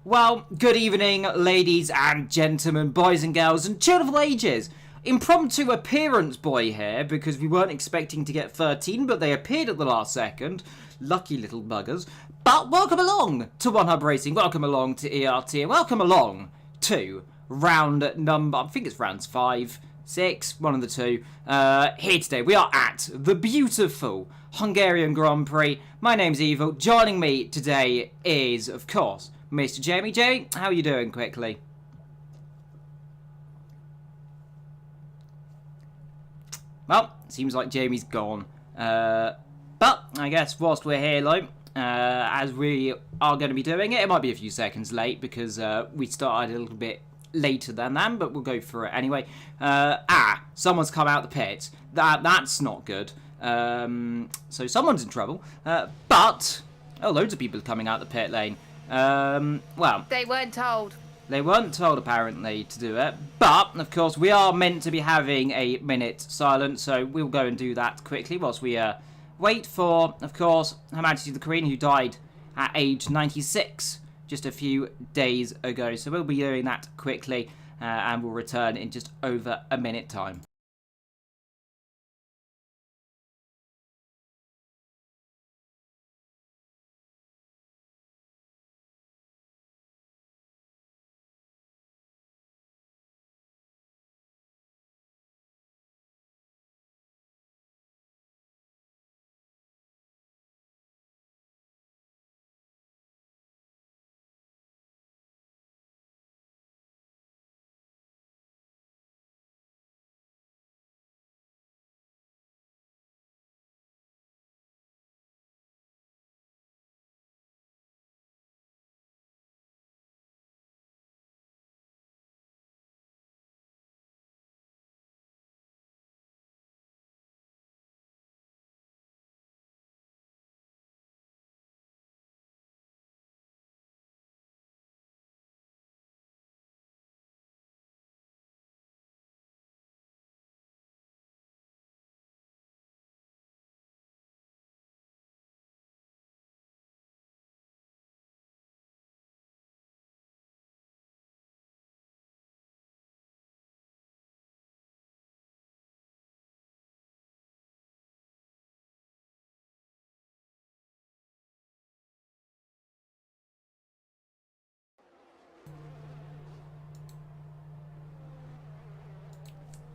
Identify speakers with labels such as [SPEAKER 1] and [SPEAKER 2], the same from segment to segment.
[SPEAKER 1] Well, good evening, ladies and gentlemen, boys and girls, and children of all ages. Impromptu appearance boy here, because we weren't expecting to get 13, but they appeared at the last second. Lucky little buggers. But welcome along to One Hub Racing, welcome along to ERT, and welcome along to round number, I think it's rounds 5, 6, one of the two. Here today, we are at the beautiful Hungarian Grand Prix. My name's Evil. Joining me today is, of course, Mr. Jamie. Jamie, how are you doing quickly? Well, seems like Jamie's gone. But I guess whilst we're here, though, as we are going to be doing it, it might be a few seconds late because we started a little bit later than that, but we'll go through it anyway. Someone's come out the pit. That's not good. So someone's in trouble. But loads of people are coming out the pit lane. Well,
[SPEAKER 2] they weren't told.
[SPEAKER 1] They weren't told, apparently, to do it. But, of course, we are meant to be having a minute silence, so we'll go and do that quickly whilst we wait for, of course, Her Majesty the Queen, who died at age 96 just a few days ago. So we'll be doing that quickly, and we'll return in just over a minute time.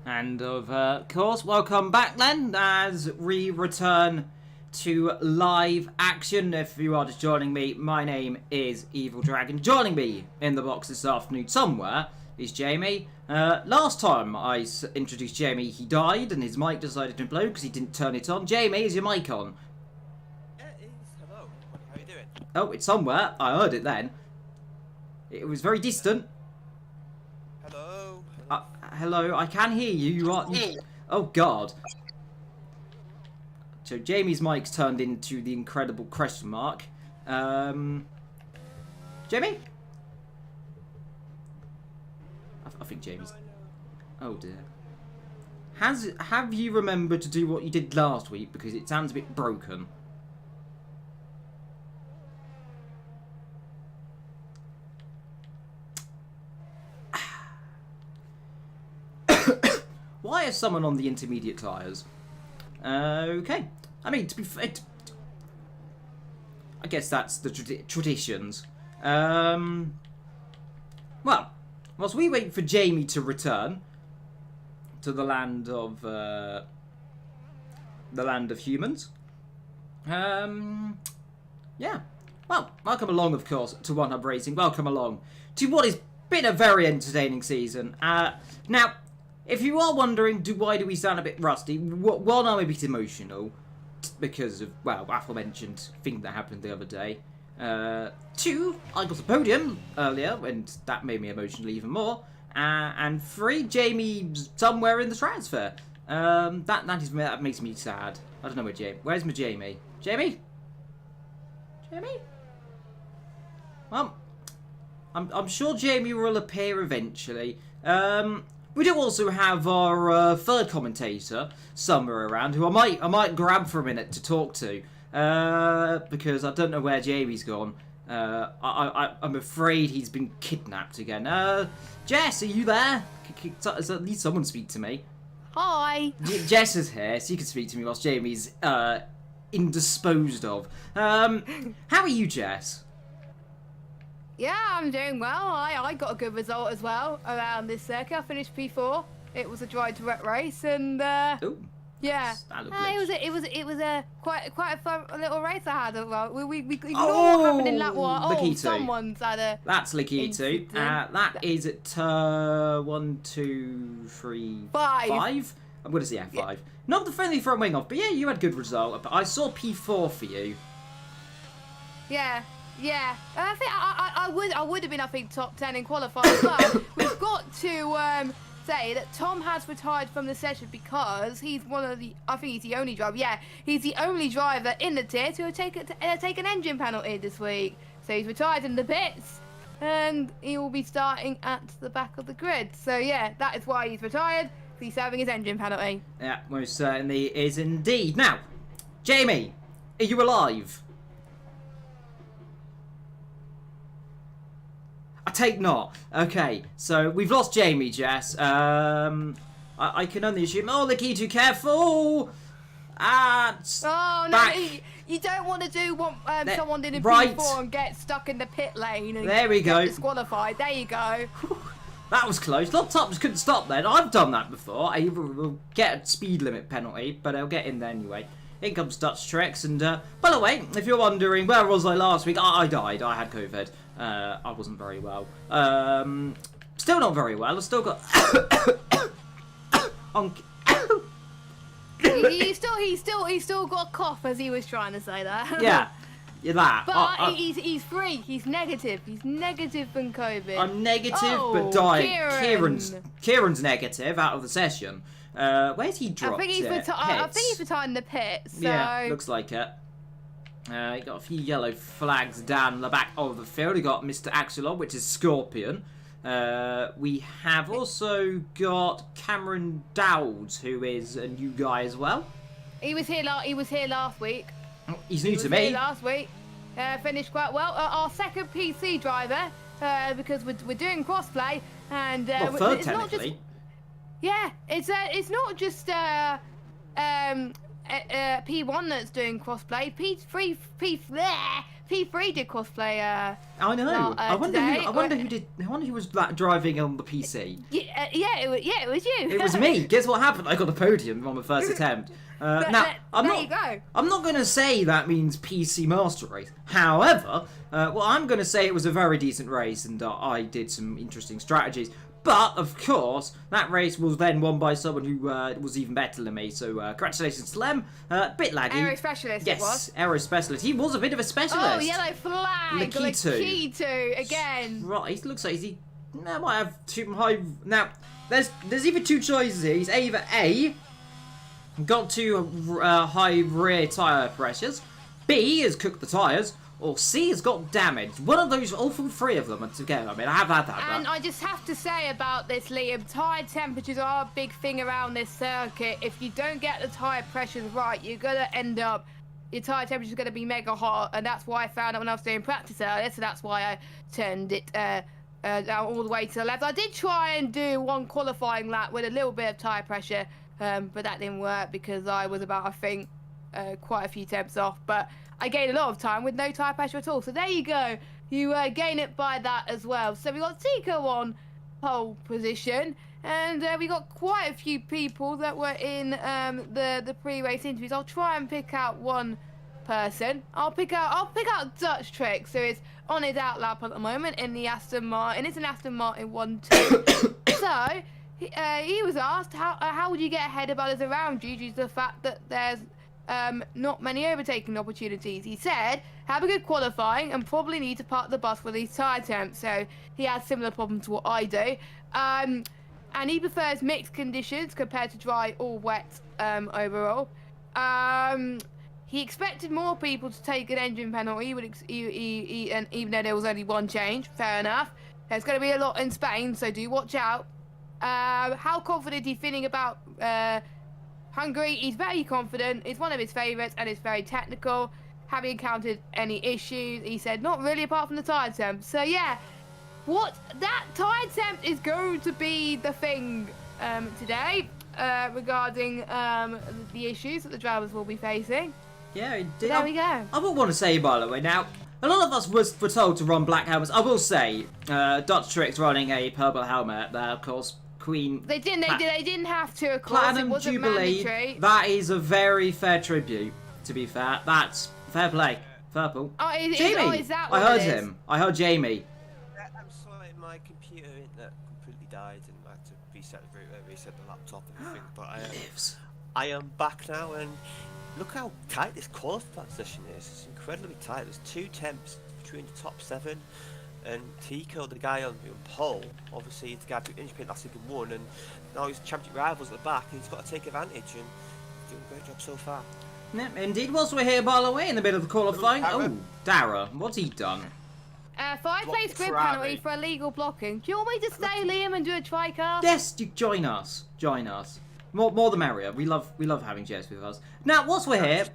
[SPEAKER 1] And of course, welcome back then, as we return to live action. If you are just joining me, my name is Evil Dragon. Joining me in the box this afternoon somewhere is Jamie. Last time I introduced Jamie, he died and his mic decided to blow because he didn't turn it on. Jamie, is your mic on?
[SPEAKER 3] Yeah, it is. Hello. How are you doing?
[SPEAKER 1] Oh, it's somewhere. I heard it then. It was very distant.
[SPEAKER 3] Hello.
[SPEAKER 1] Hello, I can hear you. You are. Oh God. So Jamie's mic's turned into the incredible question mark. Jamie? I think Jamie's. Oh dear. Have you remembered to do what you did last week? Because it sounds a bit broken. Why is someone on the intermediate tyres? Okay. I mean, to be fair, I guess that's the traditions. Well, whilst we wait for Jamie to return to the land of humans, yeah. Well, welcome along, of course, to One Hub Racing. Welcome along to what has been a very entertaining season. Now, if you are wondering, why do we sound a bit rusty? One, I'm a bit emotional because of, well, aforementioned thing that happened the other day. Two, I got a podium earlier, and that made me emotional even more. And three, Jamie's somewhere in the transfer. That makes me sad. I don't know where Jamie. Where's my Jamie? Jamie? Jamie? Well, I'm sure Jamie will appear eventually. We do also have our third commentator somewhere around, who I might grab for a minute to talk to, because I don't know where Jamie's gone. I'm afraid he's been kidnapped again. Jess, are you there? At least someone speak to me.
[SPEAKER 2] Hi.
[SPEAKER 1] Jess is here, so you can speak to me whilst Jamie's indisposed of. How are you, Jess?
[SPEAKER 2] Yeah, I'm doing well. I got a good result as well around this circuit. I finished P4. It was a dry to wet race, and
[SPEAKER 1] Ooh,
[SPEAKER 2] yeah,
[SPEAKER 1] that looked
[SPEAKER 2] it was a quite a fun little race I had. Well, we ignored what happened in lap one. Oh,
[SPEAKER 1] Liquito.
[SPEAKER 2] someone's had a.
[SPEAKER 1] That's Liquito. That is at 1, 2, 3, 5. I'm going to say F5. Yeah. Not the friendly front wing off, but yeah, you had a good result. But I saw P4 for you.
[SPEAKER 2] Yeah. Yeah, I think I would have been, I think, top 10 in qualifying, but we've got to say that Tom has retired from the session because he's I think he's the only driver. Yeah, he's the only driver in the tier to take an engine penalty this week. So he's retired in the pits, and he will be starting at the back of the grid. So yeah, that is why he's retired. He's serving his engine penalty.
[SPEAKER 1] Yeah, most certainly is indeed. Now, Jamie, are you alive? I take not. Okay, so we've lost Jamie, Jess. I can only assume. Oh, Liquito, careful!
[SPEAKER 2] Oh no,
[SPEAKER 1] back.
[SPEAKER 2] you don't want to do what someone did in
[SPEAKER 1] right.
[SPEAKER 2] P4 and get stuck in the pit lane. And
[SPEAKER 1] there we go.
[SPEAKER 2] Disqualified. There you go.
[SPEAKER 1] That was close. Lot top just couldn't stop then. I've done that before. I will get a speed limit penalty, but I'll get in there anyway. In comes Dutch Tricks, and by the way, if you're wondering where was I last week, I died. I had COVID. I wasn't very well. Still not very well. I've still got.
[SPEAKER 2] He still got a cough as he was trying to say that.
[SPEAKER 1] Yeah, that.
[SPEAKER 2] But he's free. He's negative. He's negative from COVID.
[SPEAKER 1] I'm negative, but died. Kieran's negative out of the session. Where's he dropped?
[SPEAKER 2] I think he's retired in the pits. So.
[SPEAKER 1] Yeah, looks like it. You got a few yellow flags down the back of the field. You got Mr. Axelon, which is Scorpion. We have also got Cameron Dowd, who is a new guy as well.
[SPEAKER 2] He was here last week.
[SPEAKER 1] He's new to me.
[SPEAKER 2] Here last week. Finished quite well. Our second PC driver, because we're doing crossplay, and
[SPEAKER 1] third
[SPEAKER 2] it's
[SPEAKER 1] technically.
[SPEAKER 2] Not just, yeah, it's not just P1 that's doing crossplay. P3 did crossplay.
[SPEAKER 1] I know. I wonder
[SPEAKER 2] today.
[SPEAKER 1] who was that driving on the PC.
[SPEAKER 2] Yeah, it was you.
[SPEAKER 1] It was me. Guess what happened? I got the podium on my first attempt. Now, I'm not going to say that means PC Master Race. However, I'm going to say it was a very decent race, and I did some interesting strategies. But, of course, that race was then won by someone who was even better than me. So, congratulations to Lem. Bit laggy.
[SPEAKER 2] Aero specialist,
[SPEAKER 1] yes,
[SPEAKER 2] it was.
[SPEAKER 1] Aero specialist. He was a bit of a specialist.
[SPEAKER 2] Oh, yellow flag. Liquito again.
[SPEAKER 1] Right, he looks like he might have too high. Now, there's either two choices here. He's either A, got too high rear tyre pressures, B, has cooked the tyres, or C has got damage. One of those, all three of them are together. I mean, I have had that.
[SPEAKER 2] And I just have to say about this, Liam, tyre temperatures are a big thing around this circuit. If you don't get the tyre pressures right, you're going to end up, your tyre temperature is going to be mega hot. And that's why I found out when I was doing practice earlier. So that's why I turned it down all the way to the left. I did try and do one qualifying lap with a little bit of tyre pressure, but that didn't work because I was about, I think, quite a few temps off. But I gained a lot of time with no tyre pressure at all. So there you go. You gain it by that as well. So we got Tico on pole position. And we got quite a few people that were in the pre-race interviews. I'll try and pick out one person. I'll pick out Dutch Tricks, who is on his out lap at the moment in the Aston Martin. It's an Aston Martin 1-2. So he was asked how would you get ahead of others around you due to the fact that there's not many overtaking opportunities. He said, have a good qualifying and probably need to park the bus for these tyre temps. So he has similar problems to what I do. And he prefers mixed conditions compared to dry or wet overall. He expected more people to take an engine penalty, and even though there was only one change. Fair enough. There's going to be a lot in Spain, so do watch out. How confident is he feeling about Hungary? He's very confident. It's one of his favourites and it's very technical. have you encountered any issues? He said, not really, apart from the tire temp. So yeah, that tire temp is going to be the thing today regarding the issues that the drivers will be facing.
[SPEAKER 1] Yeah, it
[SPEAKER 2] So
[SPEAKER 1] did.
[SPEAKER 2] there we go.
[SPEAKER 1] I would want to say, by the way, now, a lot of us were told to run black helmets. I will say, Dutch Tricks running a purple helmet there, of course, Queen...
[SPEAKER 2] They didn't have to, of course.
[SPEAKER 1] Platinum
[SPEAKER 2] It wasn't
[SPEAKER 1] Jubilee,
[SPEAKER 2] mandatory.
[SPEAKER 1] that is a very fair tribute, to be fair. That's fair play. Purple.
[SPEAKER 2] Oh,
[SPEAKER 1] Jamie!
[SPEAKER 2] is that
[SPEAKER 1] I
[SPEAKER 2] what
[SPEAKER 1] heard
[SPEAKER 2] it is?
[SPEAKER 1] him. I heard Jamie.
[SPEAKER 3] I'm sorry, my computer internet completely died and I had to reset the router, reset the laptop and everything. But I am back now, and look how tight this qualifying position is. It's incredibly tight. There's 2 temps between the top 7, and Tico, the guy on pole, obviously the guy who injured last season won, and now his championship rivals at the back, and he's got to take advantage, and he's doing a great job so far.
[SPEAKER 1] Yeah, indeed. Whilst we're here, by the way, in the middle of the qualifying. Oh, Dara, what's he done?
[SPEAKER 2] 5-place grid penalty for illegal blocking. Do you want me to stay, Liam, and do a tri-car?
[SPEAKER 1] Yes, you join us. Join us. More the merrier. We love having Jess with us. Now, whilst we're here,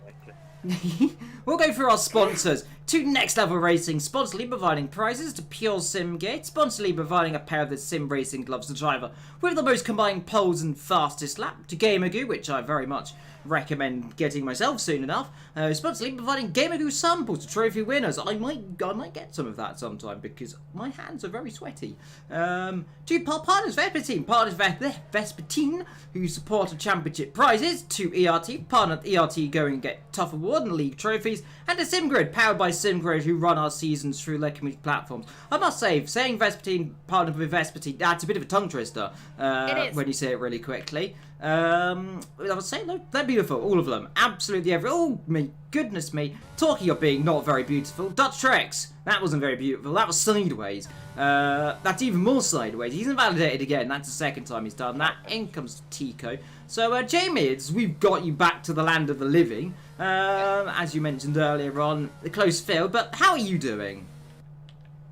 [SPEAKER 1] we'll go through our sponsors. To Next Level Racing, sponsorly providing prizes to Pure SimGate, sponsorly providing a pair of the sim racing gloves to driver with the most combined poles and fastest lap, to Gamergoo, which I very much recommend getting myself soon enough, sponsorly providing Gamergoo samples to trophy winners. I might get some of that sometime because my hands are very sweaty. To partners Vespertine, who support the championship prizes, to ERT, partner ERT go and get Tough Award and League trophies, and to SimGrid, powered by SimGrid, who run our seasons through their community platforms. I must say, saying Vespertine partnered with Vespertine, that's a bit of a tongue twister when you say it really quickly. I was saying, they're beautiful, all of them. Absolutely every. Oh, me, goodness me. Talking of being not very beautiful, Dutch Treks. That wasn't very beautiful. That was sideways. That's even more sideways. He's invalidated again. That's the second time he's done that. In comes Tico. So, Jamie, we've got you back to the land of the living. As you mentioned earlier on, the close field. But how are you doing?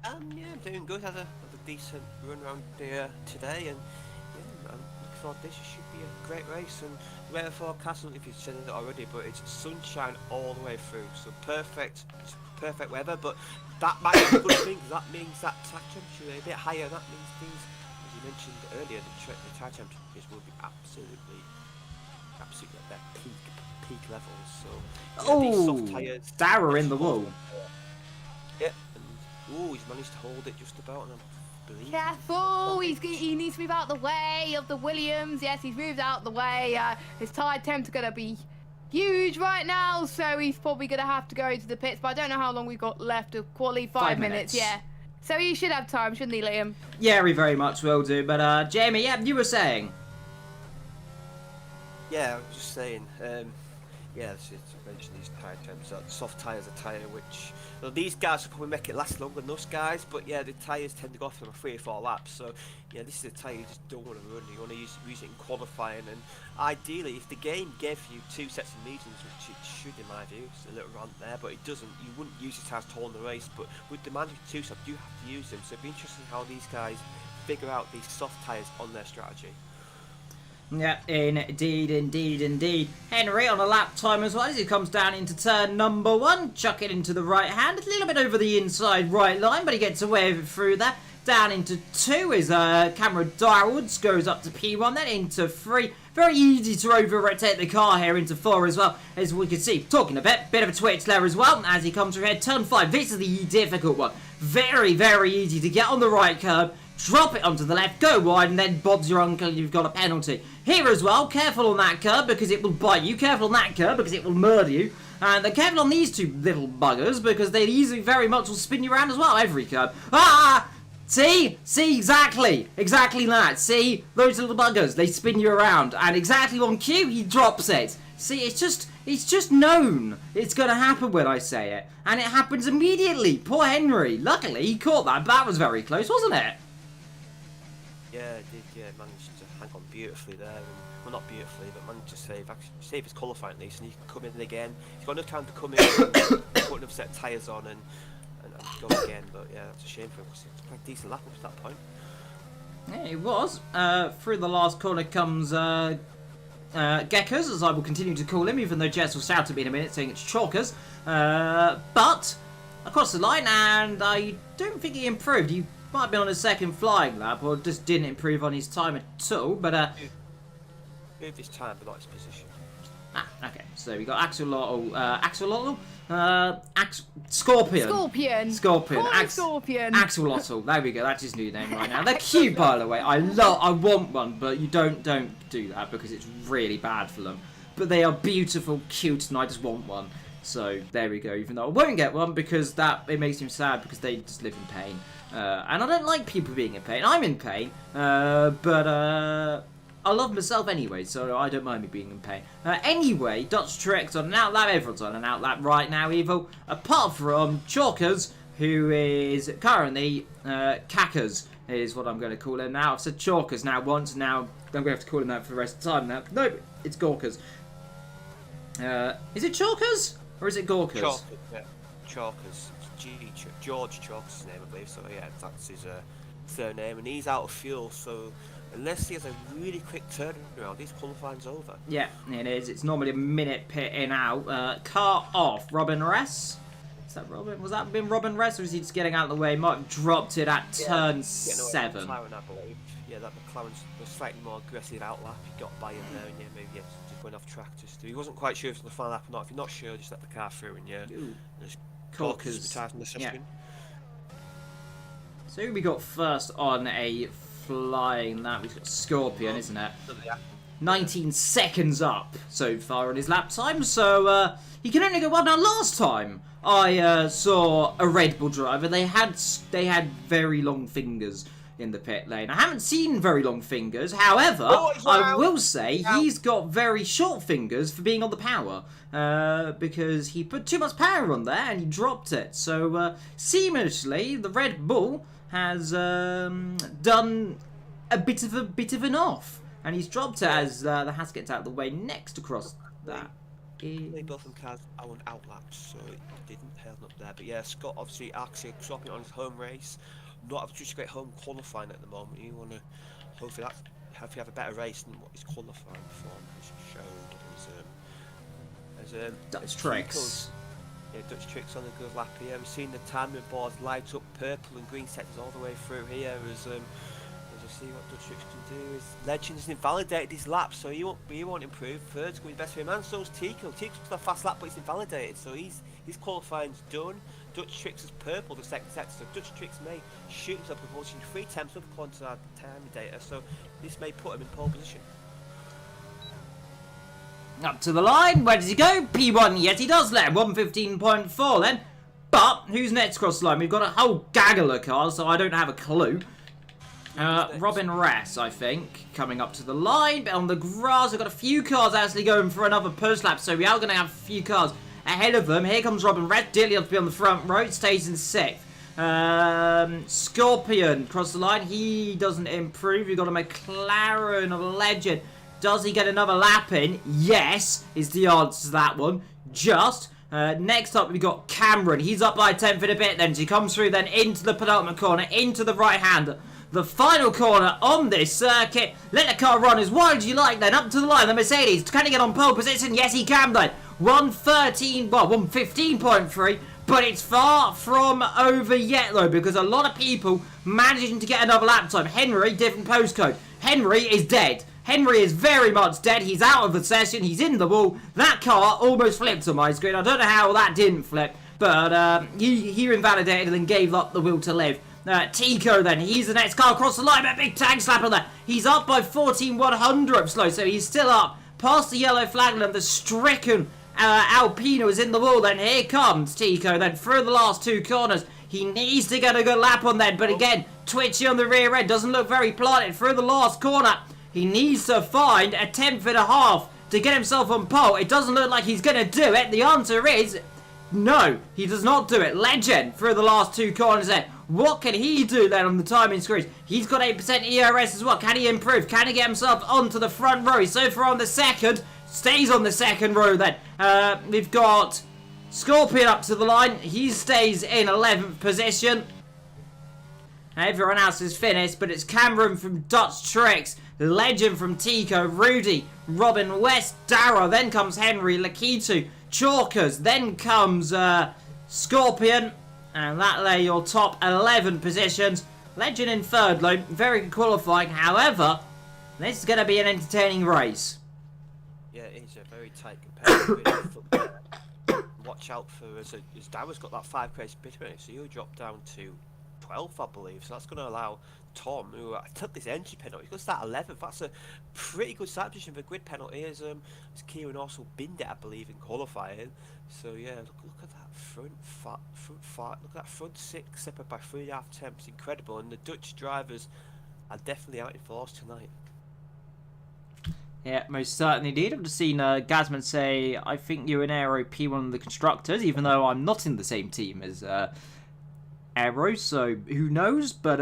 [SPEAKER 3] Yeah, I'm doing good. Had a decent run around here today, and yeah, I'm looking forward to this. It should be a great race. And the weather forecast, I don't know if you've said it already, but it's sunshine all the way through. So perfect weather. But that might be a good thing, because that means that track temperature is a bit higher. That means things, as you mentioned earlier, the track temperatures will be absolutely at their peak levels. So these soft tyres,
[SPEAKER 1] Dara in the wall.
[SPEAKER 3] Yeah, and he's managed to hold it just about, and I believe.
[SPEAKER 2] Careful! He needs to move out the way of the Williams. Yes, he's moved out the way. His tyre temps are going to be huge right now, so he's probably going to have to go to the pits. But I don't know how long we've got left of quali. 5 minutes. Yeah. So he should have time, shouldn't he, Liam?
[SPEAKER 1] Yeah, he very much will do. But Jamie, yeah, you were saying.
[SPEAKER 3] Yeah, I was just saying. Yeah, to mention these tyre temps. Soft tyres are tyre which, well, these guys will probably make it last longer than us guys, but yeah, the tyres tend to go off them 3 or 4 laps. So yeah, this is a tyre you just don't want to run. You want to use it in qualifying, and ideally, if the game gave you 2 sets of mediums, which it should in my view, it's a little rant there, but it doesn't. You wouldn't use the tyres to hold the race, but with the mandatory 2 sets, you have to use them. So it'd be interesting how these guys figure out these soft tyres on their strategy.
[SPEAKER 1] Yeah, indeed. Henry on a lap time as well as he comes down into turn number 1. Chuck it into the right hand. A little bit over the inside right line, but he gets away with it through there. Down into 2 is Cameron Dowd. Goes up to P1, then into 3. Very easy to overtake the car here into 4 as well, as we can see. Talking a bit of a twitch there as well as he comes through here. Turn 5, this is the difficult one. Very, very easy to get on the right curb. Drop it onto the left, go wide, and then Bob's your uncle, and you've got a penalty. Here as well, careful on that curb because it will bite you. Careful on that curb because it will murder you. And careful on these 2 little buggers because they easily very much will spin you around as well, every curb. Ah! See, exactly that. See, those little buggers, they spin you around. And exactly on cue, he drops it. See, it's just known it's going to happen when I say it. And it happens immediately. Poor Henry. Luckily, he caught that, but that was very close, wasn't it?
[SPEAKER 3] Yeah, it did. Yeah, managed to hang on beautifully there. And, well, not beautifully, but managed to save his qualifying at least, and he can come in again. He's got enough time to come in, put another set of tyres on, and go again. But yeah, that's a shame for him because it's quite a decent lap up to that point.
[SPEAKER 1] Yeah, it was. Through the last corner comes Geckos, as I will continue to call him, even though Jess will shout at me in a minute saying it's Chalkers. But across the line, and I don't think he improved. He might be on his second flying lap, or just didn't improve on his time at all. But
[SPEAKER 3] Move his time, but not his position.
[SPEAKER 1] Okay. So we got Scorpion.
[SPEAKER 2] Scorpion.
[SPEAKER 1] Axolotl. There we go. That's his new name right now. They're cute, by the way. I want one, but you don't do that because it's really bad for them. But they are beautiful, cute, and I just want one. So there we go. Even though I won't get one because it makes me sad because they just live in pain. And I don't like people being in pain. I'm in pain, but I love myself anyway, so I don't mind me being in pain. Anyway, Dutch Tricks on an outlap. Everyone's on an outlap right now, Evil. Apart from Chalkers, who is currently Cackers, is what I'm going to call him now. I've said Chalkers now once, now I'm going to have to call him that for the rest of the time now. No, it's Gorkers. Is it Chalkers? Or is it Gorkers?
[SPEAKER 3] Chalkers, yeah. Chalkers. George Chalkers' name, I believe. So yeah, that's his surname. And he's out of fuel, so unless he has a really quick turnaround, his qualifying's over.
[SPEAKER 1] Yeah, it is. It's normally a minute pit in out. Car off. Robin Ress? Is that Robin? Was that been Robin Ress, or is he just getting out of the way? He might have dropped it at turn 7.
[SPEAKER 3] McLaren, I believe. Yeah, that McLaren's a slightly more aggressive outlap. He got by in there, and yeah, maybe just went off track. He wasn't quite sure if it was the final lap or not. If you're not sure, just let the car through, and yeah.
[SPEAKER 1] Corkers.
[SPEAKER 3] Yeah.
[SPEAKER 1] So who we got first on a flying lap? We've got Scorpion, isn't it? 19 seconds up so far on his lap time, so he can only go one. Now last time I saw a Red Bull driver, they had very long fingers in the pit lane. I haven't seen very long fingers, however, I will say he's got very short fingers for being on the power, because he put too much power on there and he dropped it. So seamlessly the Red Bull has done a bit of an off, and he's dropped it as the Haas gets out of the way next across that.
[SPEAKER 3] They both of them cars on outlaps, so it didn't held up there. But yeah, Scott obviously actually dropping on his home race. Not just a great home qualifying at the moment. You want to hopefully have a better race than what his qualifying form showed.
[SPEAKER 1] Dutch Tricks.
[SPEAKER 3] Yeah, Dutch Tricks on a good lap here. We've seen the timing boards light up purple and green sectors all the way through here as you see what Dutch Tricks can do. Is Legends invalidated his lap, so he won't improve. Third's going to be best for him, and so's Tico. Tico's got a fast lap, but he's invalidated, so his qualifying's done. Dutch Tricks is purple the second sector, so Dutch Tricks may shoot himself with 3 attempts with according to our time data, so this may put him in pole position.
[SPEAKER 1] Up to the line, where does he go? P1, yes he does there, 115.4 then. But, who's next across the line? We've got a whole gaggle of cars, so I don't have a clue. Robin Ress, I think, coming up to the line. But on the grass, we've got a few cars actually going for another post lap, so we are going to have a few cars ahead of them. Here comes Robin Ress, Dilly to be on the front row, stays in 6th. Scorpion across the line, he doesn't improve. We've got a McLaren of a legend. Does he get another lap in? Yes, is the answer to that one. Just. Next up, we've got Cameron. He's up by 10th in a bit then. So he comes through then into the penultimate corner, into the right hand. The final corner on this circuit. Let the car run as wide as you like then. Up to the line, the Mercedes. Can he get on pole position? Yes, he can then. 115.3. But it's far from over yet though, because a lot of people managing to get another lap time. Henry, different postcode. Henry is dead. Henry is very much dead. He's out of the session. He's in the wall. That car almost flipped on my screen. I don't know how that didn't flip, but he invalidated and then gave up the will to live. Tico then, he's the next car across the line, but big tag slap on there. He's up by 14/100 slow, so he's still up past the yellow flag and the stricken Alpino is in the wall. Then here comes Tico then through the last 2 corners. He needs to get a good lap on then, but again, twitchy on the rear end, doesn't look very planted through the last corner. He needs to find a 10.5 to get himself on pole. It doesn't look like he's going to do it. The answer is no, he does not do it. Legend through the last 2 corners there. What can he do then on the timing screens? He's got 8% ERS as well. Can he improve? Can he get himself onto the front row? He's so far on the second. Stays on the second row then. We've got Scorpion up to the line. He stays in 11th position. Everyone else is finished, but it's Cameron from Dutch Tricks, Legend from Tico, Rudy, Robin West, Dara, then comes Henry, Lakitu, Chalkers, then comes Scorpion, and that lay your top 11 positions. Legend in third, though, very good qualifying. However, this is going to be an entertaining race.
[SPEAKER 3] Yeah, it is a very tight competitive. Watch out for as Dara's got that 5 crazy bit in it, so he'll drop down to 12th, I believe. So that's going to allow Tom, who took this entry penalty, he's going to start 11th. That's a pretty good start position for a grid penalty. As Kieran also binned it, I believe, in qualifying. So yeah, look at that front look at that front 6 separated by 3.5 temps, incredible. And the Dutch drivers are definitely out in force tonight.
[SPEAKER 1] Yeah, most certainly did. I've just seen Gazman say, I think you're an Aero P1 of the constructors, even though I'm not in the same team as Aero, so who knows? But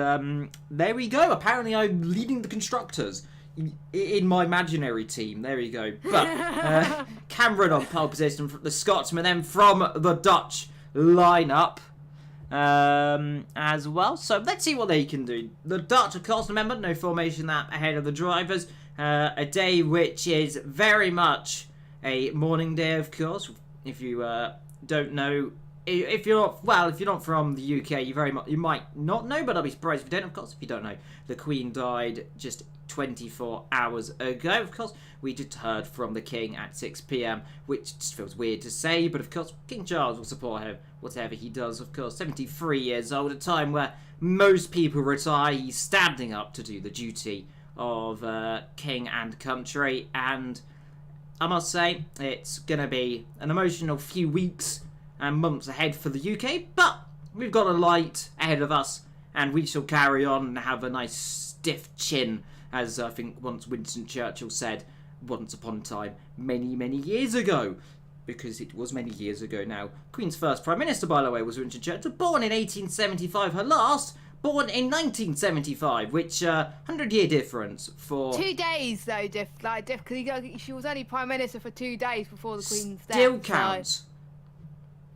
[SPEAKER 1] there we go. Apparently I'm leading the constructors in my imaginary team. There we go. But Cameron on pole position from the Scotsman, then from the Dutch lineup as well. So let's see what they can do. The Dutch, of course, remember, no formation that ahead of the drivers. A day which is very much a morning day, of course. If you don't know, if you're not from the UK, you might not know, but I'll be surprised if you don't. Of course, if you don't know, the Queen died just 24 hours ago. Of course, we just heard from the King at 6 p.m, which just feels weird to say, but of course, King Charles will support him whatever he does. Of course, 73 years old, a time where most people retire. He's standing up to do the duty of king and country, and I must say it's gonna be an emotional few weeks and months ahead for the UK, but we've got a light ahead of us and we shall carry on and have a nice stiff chin, as I think once Winston Churchill said once upon a time many years ago, because it was many years ago now. Queen's first Prime Minister, by the way, was Winston Churchill, born in 1875. Her last born in 1975, which 100-year difference for
[SPEAKER 2] 2 days though, because she was only Prime Minister for 2 days before the Queen's death.
[SPEAKER 1] Still counts.
[SPEAKER 2] So.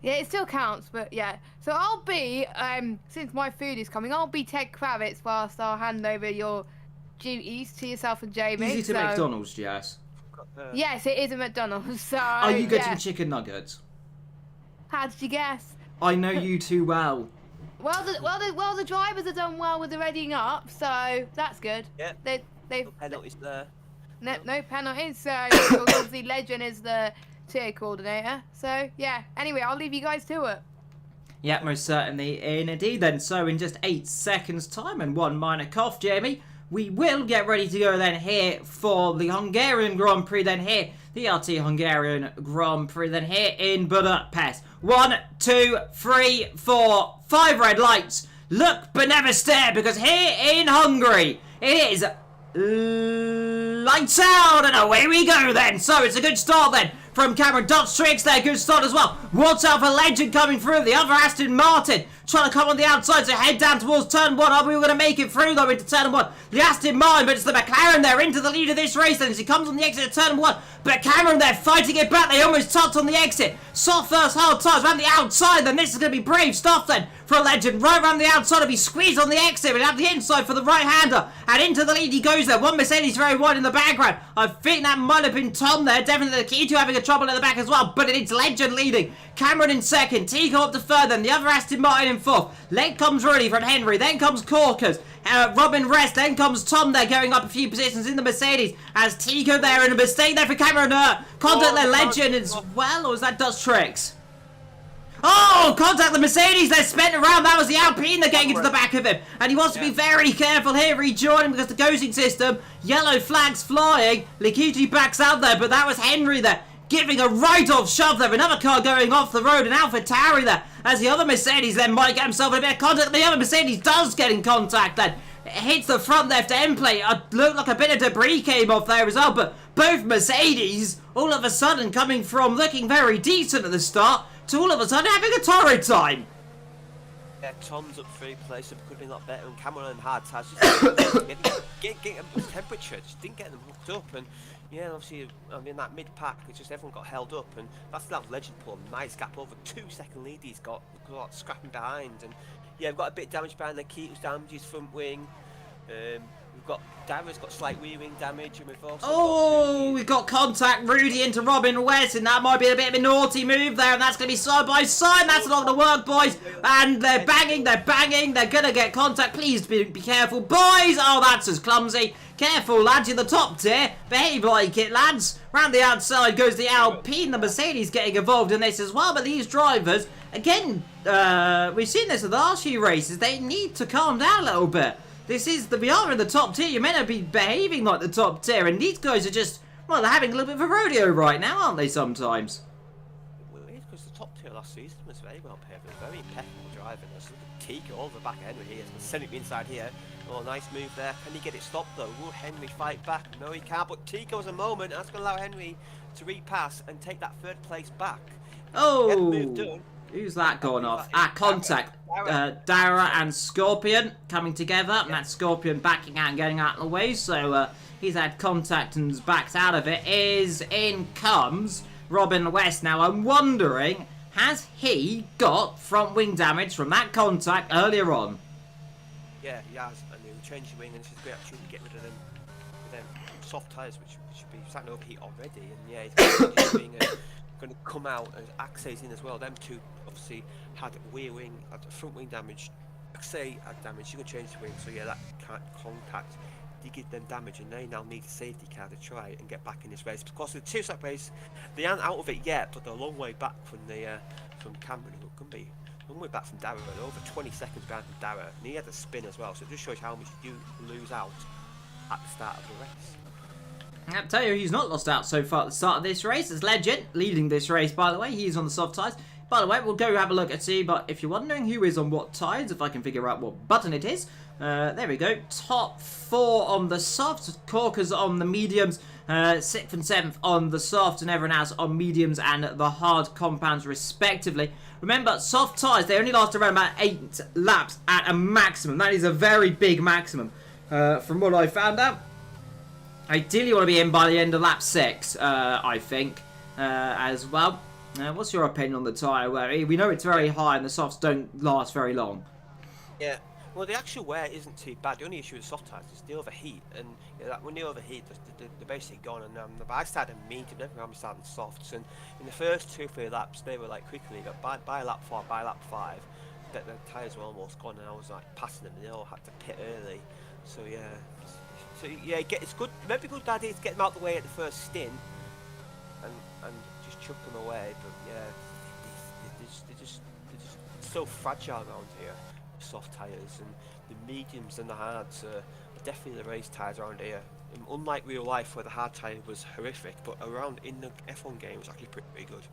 [SPEAKER 2] Yeah, it still counts, but yeah. So I'll be, since my food is coming, I'll be Ted Kravitz whilst I'll hand over your duties to yourself and Jamie.
[SPEAKER 1] Easy to McDonald's, Jess.
[SPEAKER 2] Yes, it is a McDonald's. So
[SPEAKER 1] are you getting chicken nuggets?
[SPEAKER 2] How did you guess?
[SPEAKER 1] I know you too well.
[SPEAKER 2] Well, the drivers have done well with the readying up, so that's good.
[SPEAKER 3] Yeah.
[SPEAKER 2] They've
[SPEAKER 3] no penalties there.
[SPEAKER 2] No penalties. So obviously Legend is the tier coordinator. So yeah. Anyway, I'll leave you guys to it.
[SPEAKER 1] Yeah, most certainly indeed then. So in just 8 seconds time and one minor cough, Jamie, we will get ready to go then here for the Hungarian Grand Prix, then here the ERT Hungarian Grand Prix, then here in Budapest. 1, 2, 3, 4, 5 red lights. Look but never stare, because here in Hungary it is lights out and away we go then. So it's a good start then from Cameron. Dutch Tricks there, good start as well. Watch out for Legend coming through. The other Aston Martin trying to come on the outside, so head down towards turn 1. Are we going to make it through though into turn 1? The Aston Martin, but it's the McLaren there into the lead of this race then as he comes on the exit of turn 1. But Cameron there fighting it back. They almost tucked on the exit. Soft first, hard tires around the outside. Then this is going to be brave stuff then for a Legend. Right around the outside to be squeezed on the exit, but out the inside for the right-hander. And into the lead he goes there. One Mercedes very wide in the background. I think that might have been Tom there. Definitely the key to having a trouble in the back as well. But it's Legend leading. Cameron in second. Tico up to third. Then the other Aston Martin in fourth. Leg comes Rudy from Henry. Then comes Corkers. Robin Rest. Then comes Tom there going up a few positions in the Mercedes. As Tico there, and a mistake there for Cameron. Contact the Legend as well. Or is that Dutch Tricks? Oh, contact the Mercedes. They're spent around. That was the Alpine they're getting into the back of him. And he wants to be very careful here, rejoining because the ghosting system. Yellow flags flying. Likiti backs out there, but that was Henry there, giving a right-off shove there. Another car going off the road, and AlphaTauri there, as the other Mercedes then might get himself in a bit of contact. The other Mercedes does get in contact then. It hits the front left end plate. Looked like a bit of debris came off there as well, but both Mercedes all of a sudden coming from looking very decent at the start to all of a sudden having a torrid time.
[SPEAKER 3] Yeah, Tom's up 3 places, could have been a lot better, and Cameron and hard tires getting temperature, just didn't get them hooked up. And yeah, obviously, I mean, that mid-pack, it's just everyone got held up, and that's that Legend pull, nice gap over 2 second lead he's got scrapping behind. And yeah, we've got a bit of damage behind the Keaton's damage his front wing. We've got Dara's got slight rear wing damage, and we've also
[SPEAKER 1] we've got contact Rudy into Robin West, and that might be a bit of a naughty move there, and that's going to be side by side. That's not going to work, boys. And they're banging. They're going to get contact. Please be careful, boys. Oh, that's as clumsy. Careful, lads. You're the top tier. Behave like it, lads. Round the outside goes the Alpine. The Mercedes getting involved in this as well, but these drivers, again, we've seen this in the last few races. They need to calm down a little bit. We are in the top tier. You're meant to be behaving like the top tier, and these guys are just, well, they're having a little bit of a rodeo right now, aren't they, sometimes?
[SPEAKER 3] Well, it is, because the top tier last season was very well paved. It was very impeccable driving. There's Tico over the back of Henry here. He's sending it inside here. Oh, nice move there. Can he get it stopped, though? Will Henry fight back? No, he can't, but Tico has a moment. That's going to allow Henry to repass and take that third place back.
[SPEAKER 1] Oh!
[SPEAKER 3] Get the move done.
[SPEAKER 1] Who's that gone off? Contact. Dara and Scorpion coming together. And that's Scorpion backing out and getting out of the way. So he's had contact and's backed out of it. In comes Robin West. Now I'm wondering, has he got front wing damage from that contact earlier on?
[SPEAKER 3] Yeah, he has. And he'll change the wing, and this is a great opportunity to get rid of them soft tyres, which should be starting to overheat already. And yeah, he's going to change the wing and going to come out, and Axe's in as well. Them two obviously had rear wing, had front wing damage. Axe had damage, you can change the wing, so yeah, that contact did give them damage, and they now need a safety car to try and get back in this race. Because the two-step race, they aren't out of it yet, but they're a long way back from Cameron, who can be a long way back from Dara, and over 20 seconds behind from Dara, and he had a spin as well, so it just shows how much you lose out at the start of the race.
[SPEAKER 1] I'll tell you, he's not lost out so far at the start of this race. It's Legend leading this race, by the way. He's on the soft tyres. By the way, we'll go have a look and see, but if you're wondering who is on what tyres, if I can figure out what button it is, there we go. Top 4 on the softs, Corkers on the mediums, 6th and 7th on the soft, and everyone else on mediums and the hard compounds respectively. Remember, soft tyres, they only last around about 8 laps at a maximum. That is a very big maximum, from what I found out. Ideally, you want to be in by the end of lap 6, I think, as well. What's your opinion on the tyre wear? We know it's very high and the softs don't last very long.
[SPEAKER 3] Yeah, well, the actual wear isn't too bad. The only issue with soft tyres is they overheat, and when they overheat, they're basically gone. And I started medium, never mind starting softs, and in the first 2 or 3 laps, they were like quickly, but by lap 4, by lap 5, the tyres were almost gone, and I was like passing them, and they all had to pit early. So yeah. So yeah, it's good. Maybe a good idea to get them out of the way at the first stint, and just chuck them away. But yeah, they're just so fragile around here. Soft tyres and the mediums and the hards are definitely the race tyres around here. Unlike real life, where the hard tyre was horrific, but around in the F1 game was actually pretty good.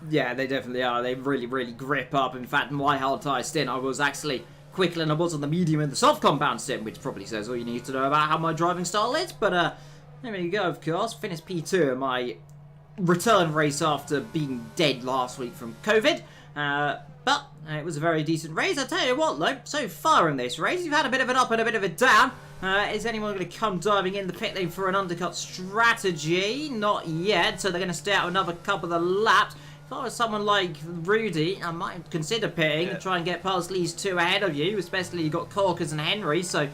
[SPEAKER 1] Yeah, they definitely are. They really grip up. In fact, my hard tyre stint, I was actually quicker than I was on the medium and the soft compound sim, which probably says all you need to know about how my driving style is. But there you go, of course. Finished P2 in my return race after being dead last week from COVID. But it was a very decent race. I tell you what, though, so far in this race, you've had a bit of an up and a bit of a down. Is anyone going to come diving in the pit lane for an undercut strategy? Not yet, so they're going to stay out another couple of laps. If I was someone like Rudy, I might consider pitting and try and get past these 2 ahead of you, especially you've got Corkers and Henry, so